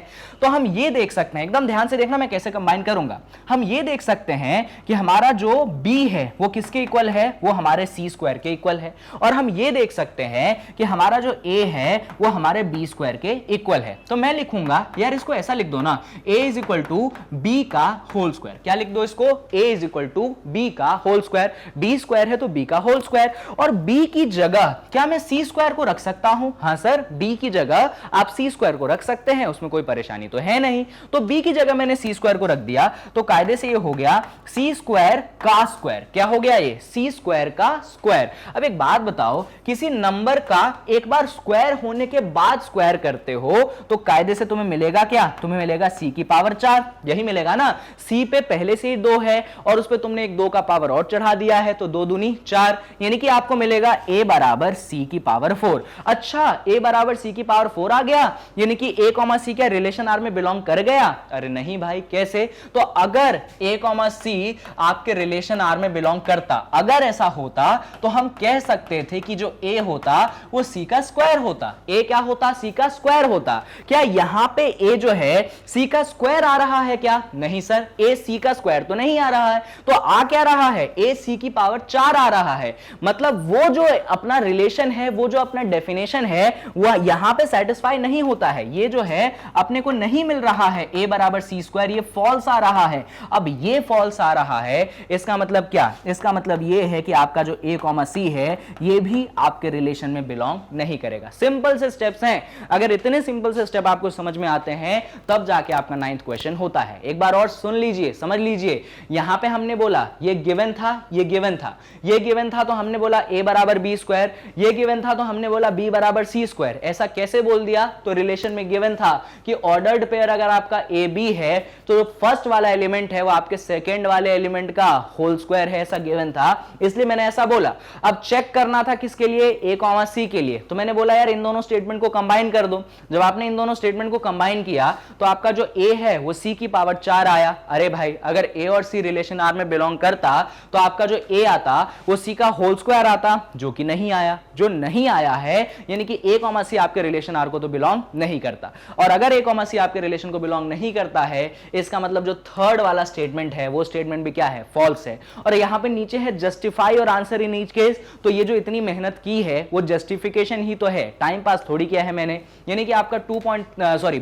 तो हम ये देख सकते हैं, एकदम ध्यान से देखना मैं कैसे कंबाइन करूंगा। हम ये देख सकते हैं कि हमारा जो b है वो किसके इक्वल है? वो हमारे c स्क्वायर के इक्वल है। और हम ये देख सकते हैं कि हमारा जो a है वो हमारे b स्क्वायर के इक्वल है। तो मैं लिखूंगा यार, इसको ऐसा लिख दो ना, a is equal to b का होल स्क्वायर। क्या लिख दो इसको? a is equal to b का होल स्क्वायर। b स्क्वायर है तो b का होल स्क्वायर। और b की जगह क्या मैं c स्क्वायर को रख सकता हूं? हाँ सर, b की जगह आप c स्क्वायर को रख सकते हैं, उसमें कोई परेशानी तो है नहीं। तो b की जगह मैंने c स्क्वायर को रख दिया, तो कायदे से ये हो गया c स्क्वायर का स्क्वायर। क्या हो गया ये? c स्क्वायर का स्क्वायर। अब एक बात बताओ, किसी नंबर का एक बार स्क्वायर होने के बाद स्क्वायर करते हो तो कायदे से तुम्हें मिलेगा क्या? तुम्हें मिलेगा c की पावर 4, यही मिलेगा ना। c पे पहले से ही 2 है और उस पे तुमने एक 2 का पावर और चढ़ा दिया है, तो 2 दूनी 4, यानी कि आपको मिलेगा a बराबर c की पावर 4। अच्छा, a बराबर c की पावर 4 आ गया, यानी कि a, c क्या रिलेशन r में बिलोंग कर गया? अरे नहीं भाई, कैसे? तो अगर a, c आपके रिलेशन r में बिलोंग करता, अगर ऐसा होता तो हम कह सकते थे कि जो a होता वो c का स्क्वायर होता। a क्या होता? c का स्क्वायर होता। क्या यहां पे a जो है c का स्क्वायर आ रहा है क्या? नहीं सर, a c का स्क्वायर तो नहीं आ रहा है। तो आ क्या रहा है? a c की पावर 4 आ रहा है। मतलब वो जो अपना रिलेशन है, वो जो अपना डेफिनेशन है, वो यहां पे सेटिस्फाई नहीं होता है। ये जो है अपने को नहीं मिल रहा है a बराबर c स्क्वायर, ये फॉल्स आ रहा है। अब ये फॉल्स आ रहा है, इसका मतलब क्या? इसका मतलब ये है कि आपका जो a, c है ये भी आपके रिलेशन में बिलोंग नहीं करेगा। सिंपल से स्टेप्स हैं, अगर इतने सिंपल से स्टेप आपको समझ में आते हैं तब जाके आपका 9th क्वेश्चन होता है। एक बार और सुन लीजिए, समझ लीजिए। यहां पे हमने बोला ये गिवन था, ये गिवन था, ये गिवन था तो हमने बोला a बराबर b स्क्वायर, ये गिवन था तो हमने बोला b बराबर c स्क्वायर। ऐसा कैसे बोल दिया? तो रिलेशन में गिवन था कि ऑर्डर्ड पेयर अगर आपका a b है तो फर्स्ट वाला एलिमेंट है वो आपके सेकंड वाले एलिमेंट का होल स्क्वायर है, ऐसा गिवन था, इसलिए मैंने ऐसा बोला। अब चेक करना था किसके लिए? a कॉमा c के लिए, तो मैंने बोला यार इन दोनों स्टेटमेंट को कंबाइन कर दो। जब आपने इन दोनों स्टेटमेंट को कंबाइन किया तो आपका जो a है वो c की पावर 4 आया। अरे भाई अगर a और c रिलेशन r में बिलोंग करता तो आपका जो a आता वो c का होल स्क्वायर आता, जो कि नहीं आया। जो नहीं आया है यानी कि a कॉमा c आपके रिलेशन r को तो बिलोंग नहीं करता, और अगर a कॉमा c आपके रिलेशन को बिलोंग नहीं करता है इसका मतलब जो थर्ड वाला स्टेटमेंट है वो स्टेटमेंट भी क्या है? फॉल्स है। और यहां पे नीचे है जस्टिफाई और आंसर इन ईच केस, तो ये जो इतनी मेहनत की है वो जस्टिफिकेशन ही तो है, टाइम पास थोड़ी किया है मैंने। यानी कि आपका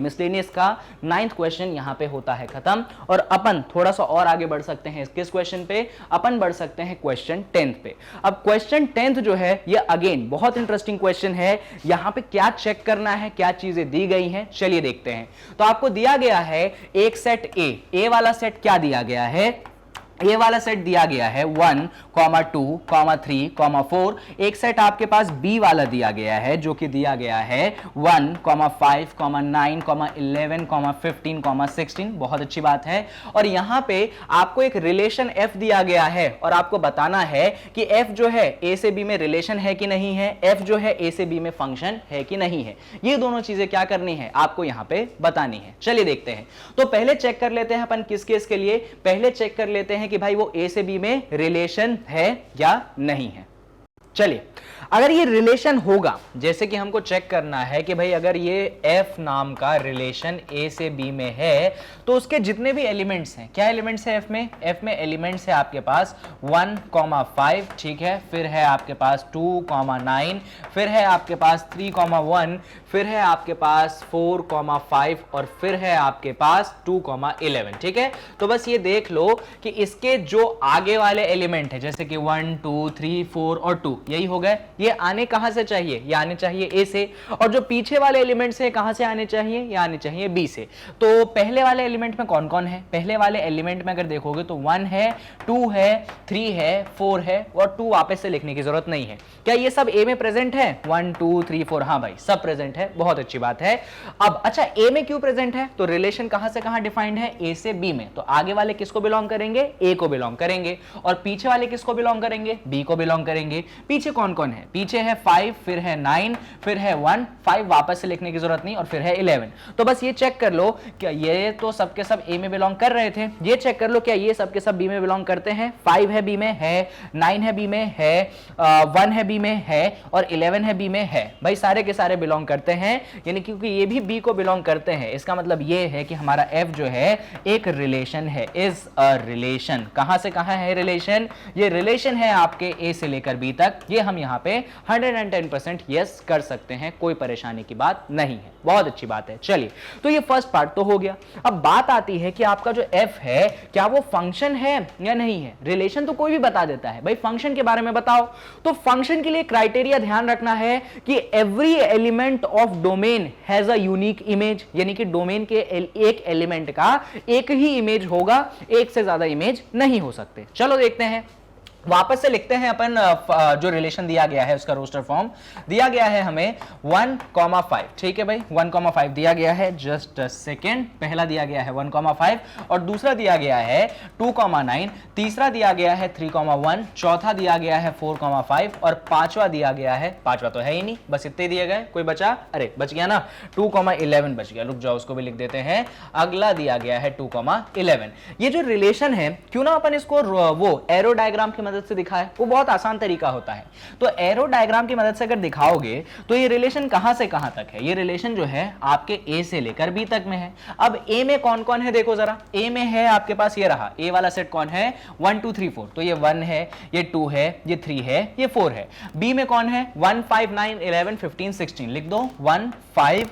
मिसलेनियस का 9th क्वेश्चन यहां पे होता है खत्म। और अपन थोड़ा सा और आगे बढ़ सकते हैं किस क्वेश्चन पे? अपन बढ़ सकते हैं क्वेश्चन 10th पे। अब क्वेश्चन 10th जो है ये अगेन बहुत इंटरेस्टिंग क्वेश्चन है। यहां पे क्या चेक करना है, क्या चीजें दी गई हैं, चलिए देखते हैं। तो आपको दिया गया है एक सेट ए वाला सेट क्या दिया गया है? ये वाला सेट दिया गया है 1, 2, 3, 4। एक सेट आपके पास बी वाला दिया गया है जो कि दिया गया है 1, 5, 9, 11, 15, 16। बहुत अच्छी बात है। और यहां पे आपको एक रिलेशन एफ दिया गया है और आपको बताना है कि एफ जो है ए से बी में रिलेशन है कि नहीं है, एफ जो है ए से बी में फंक्शन है कि नहीं है। ये दोनों चीजें क्या करनी है? आपको यहां पे बतानी है। चलिए देखते हैं। तो पहले चेक कर लेते हैं अपन किस केस के लिए? पहले चेक कर लेते हैं कि भाई वो ए से बी में रिलेशन है या नहीं है। चलिए, अगर ये रिलेशन होगा, जैसे कि हमको चेक करना है कि भाई अगर ये f नाम का रिलेशन a से b में है तो उसके जितने भी एलिमेंट्स हैं, क्या एलिमेंट्स है f में? f में एलिमेंट्स है आपके पास 1, 5, ठीक है, फिर है आपके पास 2, 9, फिर है आपके पास 3, 1, फिर है आपके पास 4, 5 और फिर है आपके पास 2, 11, ठीक है। तो बस ये देख लो कि इसके जो आगे वाले एलिमेंट है जैसे कि 1, 2, 3, 4 और 2, यही हो गए। ये आने कहां से चाहिए? ये आने चाहिए ए से। और जो पीछे वाले एलिमेंट्स है कहां से आने चाहिए? ये आने चाहिए बी से। तो पहले वाले एलिमेंट में कौन कौन है? पहले वाले एलिमेंट में अगर देखोगे तो 1 है, 2 है, 3 है, 4 है और 2 वापस से लिखने की जरूरत नहीं है। क्या ये सब ए में प्रेजेंट है? 1, 2, 3, 4, हाँ भाई सब प्रेजेंट है, बहुत अच्छी बात है। अब अच्छा ए में क्यों प्रेजेंट है? तो रिलेशन कहां से कहां डिफाइंड है? ए से बी में। तो आगे वाले किसको बिलोंग करेंगे? ए को बिलोंग करेंगे। और पीछे वाले किसको बिलोंग करेंगे? बी को बिलोंग करेंगे। पीछे कौन कौन है? पीछे है 5, फिर है 9, फिर है 1, 5 वापस से लिखने की जरूरत नहीं, और फिर है 11। तो बस ये चेक कर लो क्या ये तो सबके सब ए में बिलोंग कर रहे थे। ये चेक कर लो क्या ये सबके सब बी में बिलोंग करते हैं? 5 है बी में है, 9 है बी में है, 1 है बी में है और 11 है बी में है। भाई सारे के सारे बिलोंग करते हैं, यानी क्योंकि ये भी बी को बिलोंग करते हैं इसका मतलब ये है कि हमारा एफ जो है एक रिलेशन है, इज अ रिलेशन। कहां से कहां है रिलेशन? ये रिलेशन है आपके ए से लेकर बी तक। ये हम यहां पे 110% यस कर सकते हैं, कोई परेशानी की बात नहीं है। बहुत अच्छी बात है। चलिए, तो ये फर्स्ट पार्ट तो हो गया। अब बात आती है कि आपका जो एफ है क्या वो फंक्शन है या नहीं है? रिलेशन तो कोई भी बता देता है, भाई फंक्शन के बारे में बताओ। तो फंक्शन के लिए क्राइटेरिया ध्यान रखना है कि every element of domain has a unique image, यानी कि डोमेन के एक एलिमेंट का एक ही इमेज होगा, एक से ज्यादा इमेज नहीं हो सकते। चलो देखते हैं, वापस से लिखते हैं अपन जो रिलेशन दिया गया है उसका रोस्टर फॉर्म दिया गया है हमें 1, 5, ठीक है भाई 1, 5 दिया गया है। जस्ट अ सेकेंड, पहला दिया गया है 1, 5 और दूसरा दिया गया है 2, 9, तीसरा दिया गया है 3, 1, चौथा दिया गया है 4, 5 और पांचवा दिया गया है, पांचवा तो है ही नहीं, बस इतने दिए गए। कोई बचा? अरे बच गया ना, 2, 11 बच गया। रुक जाओ, उसको भी लिख देते हैं। अगला दिया गया है 2, 11। ये जो रिलेशन है क्यों ना अपन इसको वो एरो डायग्राम की मदद से दिखाए, वो बहुत आसान तरीका होता है। तो एरो डायग्राम की मदद से अगर दिखाओगे तो ये रिलेशन कहां से कहां तक है? ये रिलेशन जो है आपके ए से लेकर बी तक में है। अब ए में कौन कौन है देखो जरा। ए में है आपके पास ये रहा, ए वाला सेट कौन है? 1, 2, 3, 4। तो ये 1 है, ये 2 है, ये 3 है, ये 4 है। बी में कौन है? 1, 5, 9, 11, 15, 16। लिख दो 1, 5,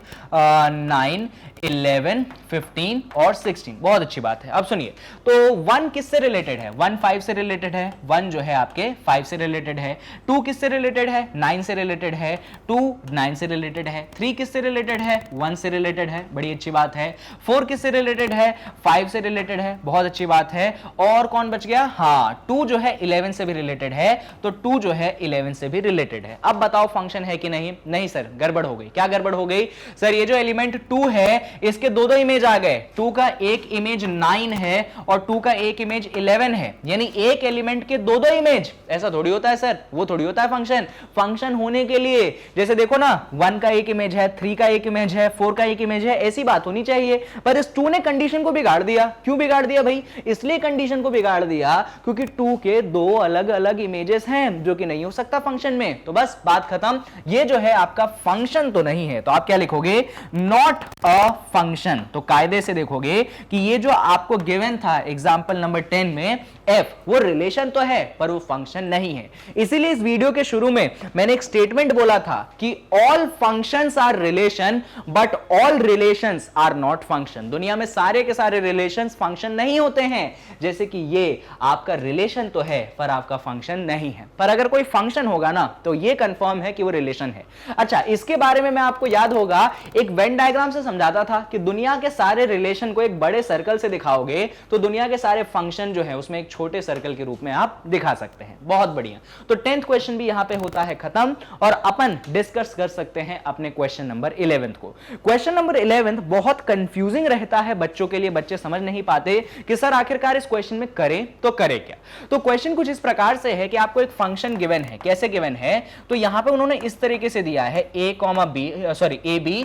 9, 11, 15 और 16। बहुत अच्छी बात है। अब सुनिए, तो 1 किससे रिलेटेड है? 1 5 से रिलेटेड है, 1 1 जो है आपके 5 से रिलेटेड है, 2 किससे रिलेटेड है, 9 से रिलेटेड है, 2 9 से रिलेटेड है, 3 किससे रिलेटेड है, 1 से रिलेटेड है, बड़ी अच्छी बात है, 4 किससे रिलेटेड है, 5 से रिलेटेड है, बहुत अच्छी बात है, और कौन बच गया, हाँ 2 जो है 11 से भी रिलेटेड है, तो 2 जो है 11 से भी रिलेटेड है। अब बताओ फंक्शन है कि नहीं, नहीं सर गड़बड़ हो गई। क्या गड़बड़ हो गई सर, ये जो एलिमेंट 2 है इसके दो इमेज आ गए, 2 का एक इमेज 9 है और 2 का एक इमेज 11 है, यानी एक एलिमेंट के दो इमेज। ऐसा थोड़ी होता है सर, वो थोड़ी होता है फंक्शन। फंक्शन होने के लिए जैसे देखो ना 1 का एक इमेज है, 3 का एक इमेज है, 4 का एक इमेज है, ऐसी बात होनी चाहिए। पर इस 2 ने कंडीशन को बिगाड़ दिया। क्यों बिगाड़ दिया भाई, इसलिए कंडीशन को बिगाड़ दिया क्योंकि 2 के दो अलग अलग इमेजेस हैं, जो कि नहीं हो सकता फंक्शन में। तो बस बात खत्म, ये जो है आपका फंक्शन तो नहीं है। तो आप क्या लिखोगे, नॉट अ फंक्शन। तो कायदे से देखोगे कि ये जो आपको गिवन था एग्जांपल नंबर 10 में f, वो रिलेशन तो है पर वो फंक्शन नहीं है। इसीलिए इस वीडियो के शुरू में मैंने एक स्टेटमेंट बोला था कि all functions are relation but all relations are not function. दुनिया में सारे के सारे रिलेशंस फंक्शन नहीं होते हैं। जैसे कि ये आपका रिलेशन तो है पर आपका फंक्शन नहीं है। पर अगर कोई फंक्शन होगा ना तो ये कंफर्म है कि वो रिलेशन है। अच्छा, इसके बारे में मैं आपको याद होगा एक वेन डायग्राम से समझाता था कि दुनिया के सारे रिलेशन को एक बड़े सर्कल से दिखाओगे तो दुनिया के सारे फंक्शन जो है उसमें एक छोटे सर्कल के रूप में आप दिखा सकते हैं। बहुत बढ़िया। तो 10th क्वेश्चन भी यहां पे होता है खत्म और अपन डिस्कस कर सकते हैं अपने क्वेश्चन नंबर 11 को। क्वेश्चन नंबर 11 बहुत कंफ्यूजिंग रहता है बच्चों के लिए। बच्चे समझ नहीं पाते कि सर आखिरकार इस क्वेश्चन में करें तो करें क्या। तो क्वेश्चन कुछ इस प्रकार से है कि आपको एक फंक्शन गिवन है। कैसे गिवन है, तो यहां पे उन्होंने इस तरीके से दिया है a b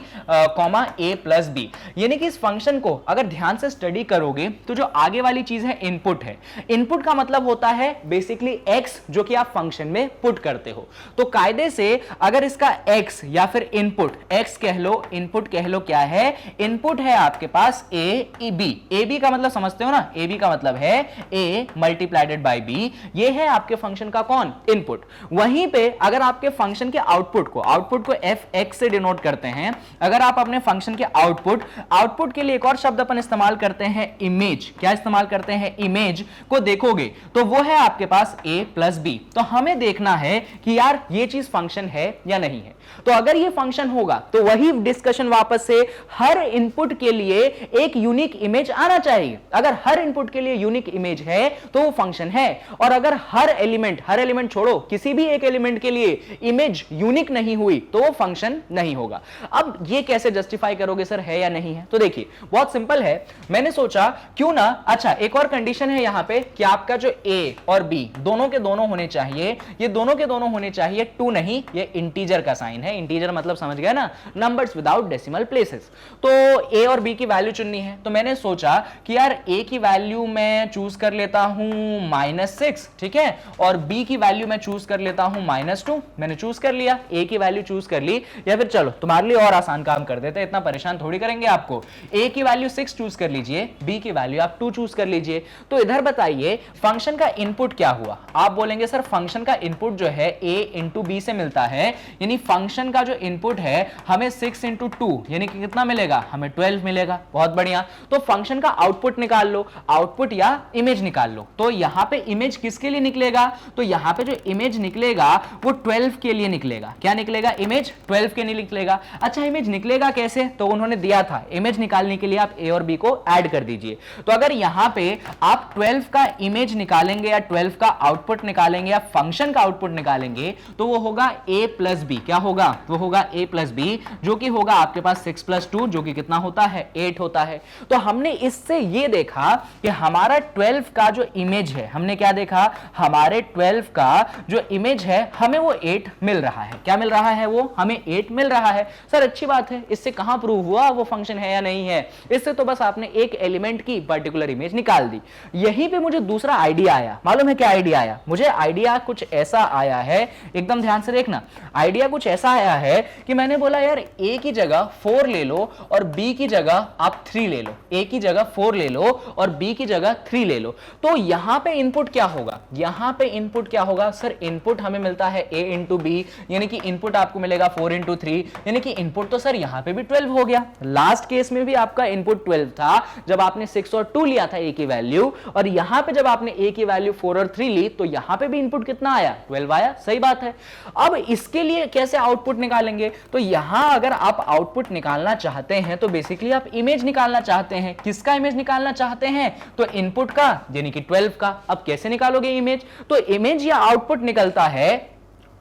comma a plus b, यानी कि इस फंक्शन को अगर ध्यान से स्टडी करोगे तो जो आगे वाली चीज है इनपुट है। इनपुट का मतलब होता है बेसिकली x, जो कि आप फंक्शन में पुट करते हो। तो कायदे से अगर इसका x या फिर इनपुट x कह लो, इनपुट कह लो, क्या है, इनपुट है आपके पास a b का मतलब समझते हो ना, a b का मतलब है a मल्टीप्लाइडेड बाय b, ये है आपके फंक्शन का कौन, इनपुट। वहीं पे अगर आपके फंक्शन के आउटपुट को fx से डिनोट करते हैं। अगर आप अपने फंक्शन के आउटपुट के लिए एक और शब्द अपन इस्तेमाल करते हैं इमेज। क्या इस्तेमाल करते हैं, इमेज को देखोगे तो वो है आपके पास a प्लस b। तो हमें देखना है कि यार ये चीज फंक्शन है या नहीं है। तो अगर ये फंक्शन होगा तो वही डिस्कशन वापस से, हर इनपुट के लिए एक यूनिक इमेज आना चाहिए। अगर हर इनपुट के लिए यूनिक इमेज है तो वो फंक्शन है, और अगर हर एलिमेंट छोड़ो, किसी भी एक एलिमेंट के लिए इमेज यूनिक नहीं हुई तो वो फंक्शन नहीं होगा। अब ये कैसे जस्टिफाई करोगे सर, है या नहीं है। तो देखिए बहुत सिंपल है, मैंने सोचा क्यों ना, अच्छा एक और कंडीशन है यहां पे कि आपका जो a और b दोनों के दोनों होने चाहिए। ये दोनों के दोनों होने चाहिए 2 नहीं, ये इंटीजर का साइन है। इंटीजर मतलब समझ गए ना, नंबर्स विदाउट डेसिमल प्लेसेस। तो a और b की वैल्यू चुननी है। तो मैंने सोचा कि यार a की वैल्यू मैं चूज कर लेता हूं -6, ठीक है, और b की वैल्यू मैं चूज कर लेता हूं -2। मैंने चूज कर लिया, a की वैल्यू चूज कर ली, या फिर चलो तुम्हारे लिए और आसान काम कर देते हैं, इतना परेशान थोड़ी करेंगे आपको। a की वैल्यू 6 चूज कर लीजिए, b की वैल्यू आप 2 चूज कर लीजिए। तो इधर बताइए फंक्शन का इनपुट क्या हुआ। आप बोलेंगे सर फंक्शन का इनपुट जो है a इंटू b से मिलता है, यानी फंक्शन का जो इनपुट है हमें 6 इंटू 2 यानी कि कितना मिलेगा, हमें 12 मिलेगा। बहुत बढ़िया। तो फंक्शन का आउटपुट निकाल लो, आउटपुट या इमेज निकाल लो। तो यहां पे इमेज किसके लिए निकलेगा, तो यहां पे जो इमेज निकलेगा वो 12 के लिए निकलेगा। क्या निकलेगा, इमेज 12 के लिए निकलेगा। अच्छा इमेज निकलेगा कैसे, तो उन्होंने दिया था इमेज निकालने के लिए आप a और b को ऐड कर दीजिए। तो अगर यहां पे आप 12 का इमेज निकालेंगे या 12 का आउटपुट निकालेंगे या फंक्शन का आउटपुट निकालेंगे तो वो होगा a प्लस बी। क्या होगा, वो होगा a प्लस बी, जो कि होगा आपके पास 6 प्लस 2, जो कि कितना होता है, 8 होता है। तो हमने इससे ये देखा कि हमारा 12 का जो इमेज है, हमने क्या देखा, हमारे 12 का जो इमेज है हमें वो 8 मिल रहा है। क्या मिल रहा है, वो हमें 8 मिल रहा है। सर अच्छी बात है, इससे कहां प्रूव हुआ वो फंक्शन है या नहीं है, इससे तो बस आपने एक एलिमेंट की पर्टिकुलर इमेज निकाल दी। यहीं पे मुझे दूसरा आइडिया आया। मालूम है क्या आइडिया आया, मुझे आइडिया कुछ ऐसा आया है, एकदम ध्यान से देखना। आइडिया कुछ ऐसा आया है कि मैंने बोला यार a की जगह 4 ले लो और b की जगह आप 3 ले लो, a की जगह 4 ले लो और b की जगह 3 ले लो। तो यहां पे इनपुट क्या होगा, यहां पे इनपुट क्या होगा, सर इनपुट हमें मिलता है a इंटू बी, यानी कि इनपुट आपको मिलेगा 4 इंटू 3, यानी कि इनपुट तो सर यहां पे भी 12 हो गया। लास्ट केस में भी आपका इनपुट 12 था जब आपने 6 और 2 लिया था a की वैल्यू, और यहां पे जब आपने a की वैल्यू 4 और 3 ली तो यहां पे भी इनपुट कितना आया, 12 आया, सही बात है। अब इसके लिए कैसे आउटपुट निकालेंगे, तो यहां अगर आप आउटपुट निकालना चाहते हैं तो बेसिकली आप इमेज निकालना चाहते हैं। किसका इमेज निकालना चाहते हैं, तो इनपुट का यानी कि 12 का। अब कैसे निकालोगे इमेज, तो इमेज या आउटपुट निकलता है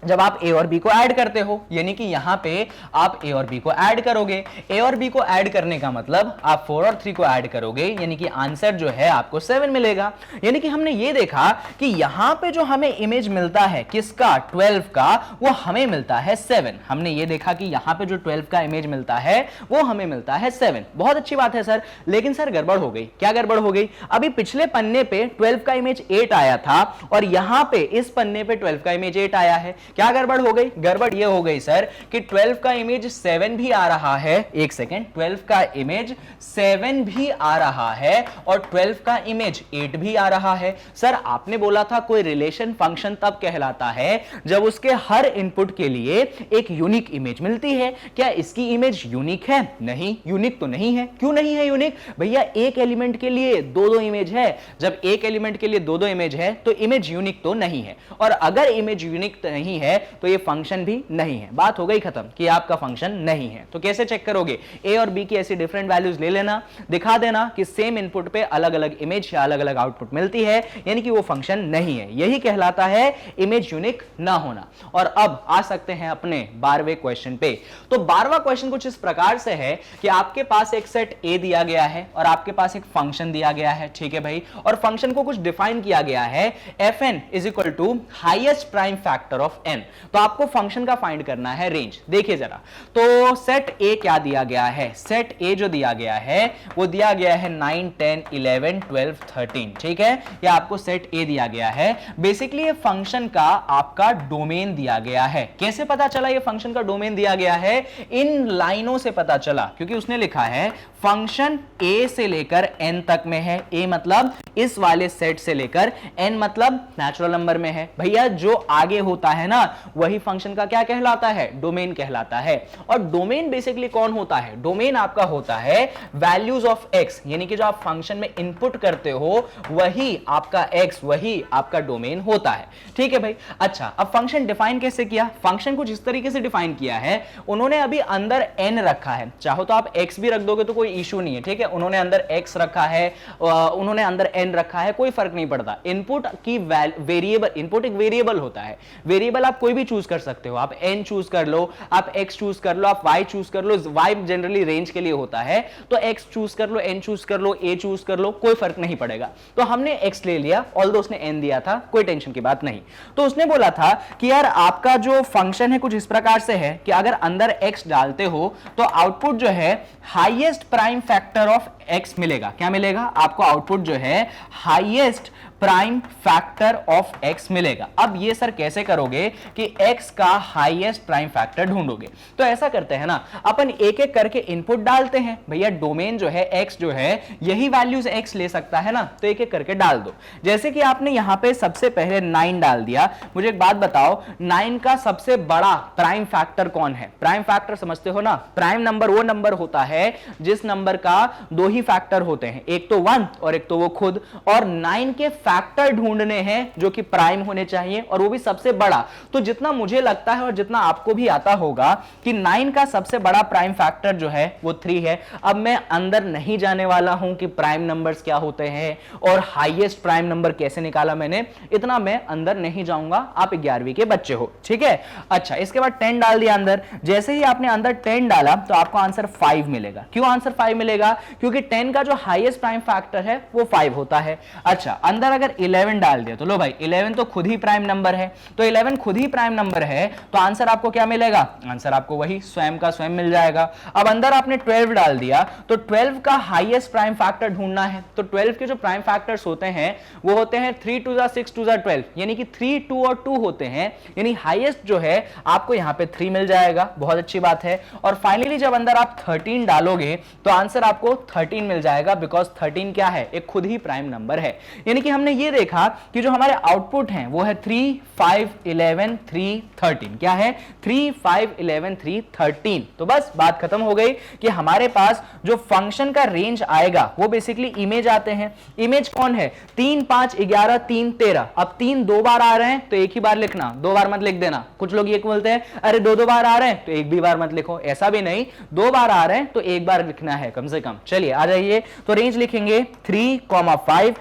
जब आप ए और बी को ऐड करते हो, यानी कि यहां पे आप ए और बी को ऐड करोगे। ए और बी को ऐड करने का मतलब आप 4 और 3 को ऐड करोगे, यानी कि आंसर जो है आपको 7 मिलेगा। यानी कि हमने ये देखा कि यहां पे जो हमें इमेज मिलता है किसका, 12 का, वो हमें मिलता है 7। हमने ये देखा कि यहां पे जो 12 का इमेज मिलता है वो हमें मिलता है 7। बहुत अच्छी बात है सर, लेकिन सर गड़बड़ हो गई। क्या गड़बड़ हो गई, अभी पिछले पन्ने पे 12 का इमेज 8 आया था और यहां पे इस पन्ने पे 12 का इमेज 8 आया है। क्या गड़बड़ हो गई, गड़बड़ ये हो गई सर कि 12 का इमेज 7 भी आ रहा है, एक सेकेंड, 12 का इमेज 7 भी आ रहा है और 12 का इमेज 8 भी आ रहा है। सर आपने बोला था कोई रिलेशन फंक्शन तब कहलाता है जब उसके हर इनपुट के लिए एक यूनिक इमेज मिलती है। क्या इसकी इमेज यूनिक है, नहीं, यूनिक तो नहीं है। क्यों नहीं है यूनिक, भैया एक एलिमेंट के लिए दो दो इमेज है। जब एक एलिमेंट के लिए दो दो इमेज है तो इमेज यूनिक तो नहीं है, और अगर इमेज यूनिक नहीं है तो ये फंक्शन भी नहीं है। बात हो गई खत्म कि आपका फंक्शन नहीं है। तो कैसे चेक करोगे, ए और बी की ऐसी डिफरेंट वैल्यूज ले लेना, दिखा देना कि सेम इनपुट पे अलग अलग इमेज या अलग अलग आउटपुट मिलती है, यानी कि वो फंक्शन नहीं है। यही कहलाता है इमेज यूनिक ना होना। और अब आ सकते हैं अपने 12वें क्वेश्चन पे। तो 12वां क्वेश्चन कुछ इस प्रकार से है कि आपके पास एक सेट ए दिया गया है और आपके पास एक फंक्शन दिया गया है, ठीक है भाई, और फंक्शन को कुछ डिफाइन किया गया है, fn is equal to highest prime factor of n। तो आपको फंक्शन का फाइंड करना है रेंज। देखिए जरा, तो सेट ए क्या दिया गया है, सेट ए जो दिया गया है वो दिया गया है 9 10 11 12 13, ठीक है, ये आपको सेट ए दिया गया है। बेसिकली ये फंक्शन का आपका डोमेन दिया गया है। कैसे पता चला ये फंक्शन का डोमेन दिया गया है, इन लाइनों से पता चला, क्योंकि उसने लिखा है फंक्शन ए से लेकर एन तक में है। ए मतलब इस वाले सेट से लेकर एन मतलब नेचुरल नंबर में है। भैया जो आगे होता है ना वही फंक्शन का क्या कहलाता है, डोमेन कहलाता है। और डोमेन बेसिकली कौन होता है, डोमेन आपका होता है वैल्यूज ऑफ एक्स, यानी कि जो आप फंक्शन में इनपुट करते हो वही आपका एक्स, वही आपका डोमेन होता है, ठीक है भाई। अच्छा, अब फंक्शन डिफाइन कैसे किया, फंक्शन कुछ इस तरीके से डिफाइन किया है, उन्होंने अभी अंदर एन रखा है, चाहो तो आप एक्स भी रख दोगे तो कोई इशू नहीं है, ठीक है। उन्होंने अंदर एक्स रखा है, उन्होंने अंदर एन रखा है, कोई फर्क नहीं पड़ता। इनपुट की वेरिएबल, इनपुट एक वेरिएबल होता है, वेरिएबल आप कोई भी चूज कर सकते हो, आप n चूज कर लो, आप x चूज कर लो, आप y चूज कर लो, y जनरली रेंज के लिए होता है, तो x चूज कर लो, n चूज कर लो, a चूज कर लो, कोई फर्क नहीं पड़ेगा। तो हमने x ले लिया, ऑल्दो उसने n दिया था, कोई टेंशन की बात नहीं। तो उसने बोला था कि यार आपका जो फंक्शन है कुछ इस प्रकार से है कि अगर अंदर x डालते हो तो आउटपुट जो है highest prime factor of x मिलेगा। क्या मिलेगा आपको, आउटपुट जो है highest prime factor of x मिलेगा। अब ये सर कैसे करोगे कि x का हाईएस्ट प्राइम फैक्टर ढूंढोगे, तो ऐसा करते हैं ना, अपन एक एक करके इनपुट डालते हैं। भैया डोमेन जो है x जो है यही वैल्यूज x ले सकता है ना, तो एक एक करके डाल दो। जैसे कि आपने यहां पे सबसे पहले 9 डाल दिया, मुझे एक बात बताओ 9 का सबसे बड़ा प्राइम फैक्टर कौन है, प्राइम फैक्टर समझते हो ना, प्राइम नंबर वो नंबर होता है जिस नंबर का दो ही फैक्टर होते हैं, एक तो 1 और एक तो वो खुद, और 9 के फैक्टर ढूंढने हैं जो कि प्राइम होने चाहिए और वो भी सबसे बड़ा। तो जितना मुझे लगता है और जितना आपको भी आता होगा कि 9 का सबसे बड़ा प्राइम फैक्टर जो है वो 3 है। अब मैं अंदर नहीं जाने वाला हूं कि प्राइम नंबर्स क्या होते हैं और हाईएस्ट प्राइम नंबर कैसे निकाला मैंने, इतना मैं अंदर नहीं जाऊंगा, आप 11वीं के बच्चे हो, ठीक है। अच्छा, इसके बाद 10 डाल दिया अंदर, जैसे ही आपने अंदर 10 डाला तो आपको आंसर 5 मिलेगा। क्यों आंसर 5 मिलेगा, क्योंकि 10 का जो हाईएस्ट प्राइम फैक्टर है वो 5 होता है। अच्छा, अंदर अगर 11 डाल दिया तो लो भाई 11 तो खुद ही प्राइम नंबर है, तो 11 खुद ही प्राइम नंबर है, तो आंसर आपको क्या मिलेगा, आंसर आपको वही स्वयं का स्वयं मिल जाएगा। अब अंदर आपने 12 डाल दिया तो 12 का हाईएस्ट प्राइम फैक्टर ढूंढना है, तो 12 के जो प्राइम फैक्टर्स होते हैं वो होते हैं 3 2 6 2 12, यानी कि 3 2 और 2 होते हैं, यानी हाईएस्ट जो है आपको यहां पे 3 मिल जाएगा, बहुत अच्छी बात है। और फाइनली जब अंदर आप 13 डालोगे तो आंसर आपको 13 मिल जाएगा, बिकॉज 13 क्या है, एक खुद ही प्राइम नंबर है। यानी कि हमने हमने ये देखा कि जो हमारे आउटपुट हैं वो है 3, 5, 11, 3, 13। क्या है? 3, 5, 11, 3, 13। तो बस बात खत्म हो गई कि हमारे पास जो फंक्शन का रेंज आएगा वो बेसिकली इमेज आते हैं। इमेज कौन है? 3, 5, 11, 3, 13। अब 3 दो बार आ रहे हैं तो एक ही बार लिखना, दो बार मत लिख देना। कुछ लोग ये बोलते हैं अरे दो बार आ रहे हैं तो एक भी बार मत लिखो, ऐसा भी नहीं, दो बार आ रहे हैं तो एक बार लिखना है कम से कम। चलिए आ जाइए, तो रेंज लिखेंगे 3, 5,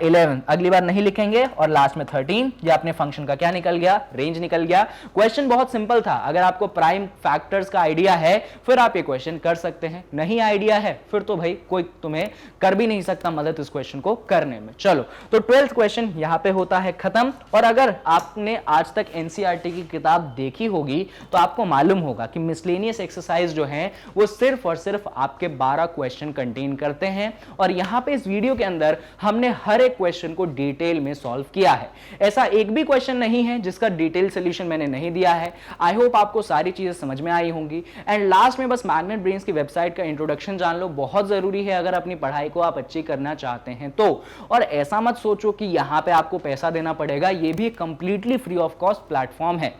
11, अगली बार नहीं लिखेंगे और लास्ट में 13। ये अपने फंक्शन का क्या निकल गया? रेंज निकल गया। क्वेश्चन बहुत सिंपल था। अगर आपको प्राइम फैक्टर्स का आइडिया है फिर आप ये क्वेश्चन कर सकते हैं, नहीं आइडिया है फिर तो भाई कोई तुम्हें कर भी नहीं सकता मदद इस क्वेश्चन को करने में। चलो, तो 12th क्वेश्चन यहां पे होता है खत्म। और अगर आपने आज तक एनसीईआरटी की किताब देखी होगी तो आपको मालूम होगा कि मिसलेनियस एक्सरसाइज जो है वो सिर्फ और सिर्फ आपके 12 क्वेश्चन कंटेन करते हैं। और यहां पे इस वीडियो के अंदर हमने हर एक क्वेश्चन को डिटेल में सॉल्व किया है। ऐसा एक भी क्वेश्चन नहीं है जिसका डिटेल सॉल्यूशन मैंने नहीं दिया है। आई होप आपको सारी चीजें समझ में आई होंगी। एंड लास्ट में बस मैग्नेट ब्रेन्स की वेबसाइट का इंट्रोडक्शन जान लो, बहुत जरूरी है अगर अपनी पढ़ाई को आप अच्छी करना चाहते हैं तो। और ऐसा मत सोचो कि यहां पे आपको पैसा देना पड़ेगा, ये भी completely free of cost platform है।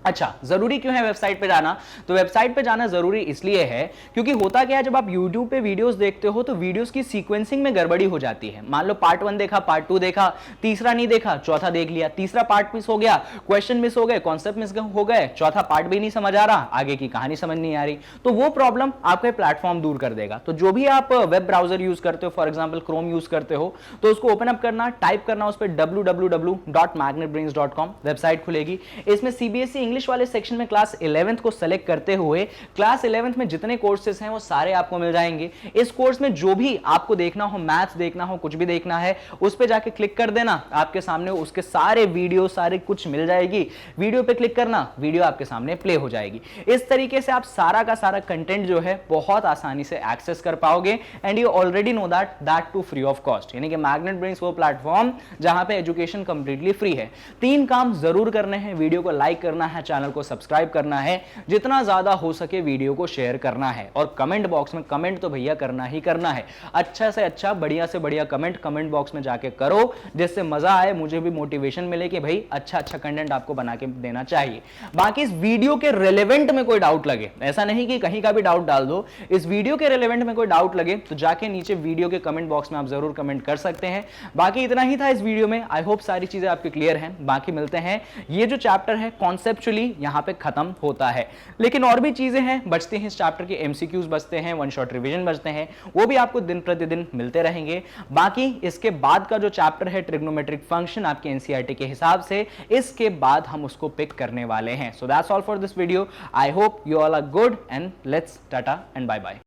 अच्छा, जरूरी क्यों है वेबसाइट पे जाना? तो वेबसाइट पे जाना जरूरी इसलिए है क्योंकि होता क्या है, जब आप YouTube पे वीडियोस देखते हो तो वीडियोस की सीक्वेंसिंग में गड़बड़ी हो जाती है। मान लो पार्ट 1 देखा, पार्ट 2 देखा, तीसरा नहीं देखा, चौथा देख लिया, तीसरा पार्ट मिस हो गया, क्वेश्चन मिस हो गए, कॉन्सेप्ट मिस हो गए, चौथा पार्ट भी नहीं समझ आ रहा, आगे की कहानी समझ नहीं आ रही। तो वो प्रॉब्लम आपका प्लेटफॉर्म दूर कर देगा। तो जो भी आप वेब ब्राउजर यूज करते हो, फॉर एग्जाम्पल क्रोम यूज करते हो, तो उसको ओपन अप करना, टाइप करना उस पर www.magnetbrains.com, वेबसाइट खुलेगी। इसमें सीबीएसई इंग्लिश वाले सेक्शन में क्लास 11th को सेलेक्ट करते हुए क्लास 11th में जितने कोर्सेज हैं वो सारे आपको मिल जाएंगे। इस कोर्स में जो भी आपको देखना हो, मैथ्स देखना हो, कुछ भी देखना है, उस पे जाके क्लिक कर देना, आपके सामने उसके सारे वीडियो सारे कुछ मिल जाएगी। वीडियो पे क्लिक करना, वीडियो आपके सामने प्ले हो जाएगी। इस तरीके से आप सारा का सारा कंटेंट जो है बहुत आसानी से एक्सेस कर पाओगे। And you already know that to free of cost, यानी कि मैग्नेट ब्रेन्स वो प्लेटफॉर्म जहां पे एजुकेशन कंप्लीटली फ्री है। 3 काम जरूर करने हैं, वीडियो को लाइक करना है, चैनल को सब्सक्राइब करना है, जितना ज्यादा हो सके वीडियो को शेयर करना है, और कमेंट बॉक्स में कमेंट तो भैया करना ही करना है। अच्छा से अच्छा, बढ़िया से बढ़िया कमेंट बॉक्स में जाके करो, जिससे मजा आए, मुझे भी मोटिवेशन मिले कि भाई अच्छा कंटेंट आपको बना के देना चाहिए। बाकी इस वीडियो के रिलेवेंट में कोई डाउट लगे, ऐसा नहीं कि कहीं का भी डाउट डाल दो, इस वीडियो के रिलेवेंट में कोई डाउट लगे तो जाके नीचे वीडियो के कमेंट बॉक्स में आप जरूर कमेंट कर सकते हैं। बाकी इतना ही था इस वीडियो में। आई होप सारी चीजें आपके क्लियर हैं। बाकी मिलते हैं, ये जो चैप्टर है कॉन्सेप्चुअली यहां पे खत्म होता है, लेकिन और भी चीजें हैं बचती हैं। इस चैप्टर के एमसीक्यूज बचते हैं, वन शॉट रिवीजन बचते हैं, वो भी आपको दिन प्रतिदिन मिलते रहेंगे। बाकी इसके बाद का जो चैप्टर है ट्रिग्नोमेट्रिक फंक्शन आपके एनसीईआरटी के हिसाब से, इसके बाद हम उसको पिक करने वाले हैं। So that's all for this video. I hope you all are good and let's tata and bye bye.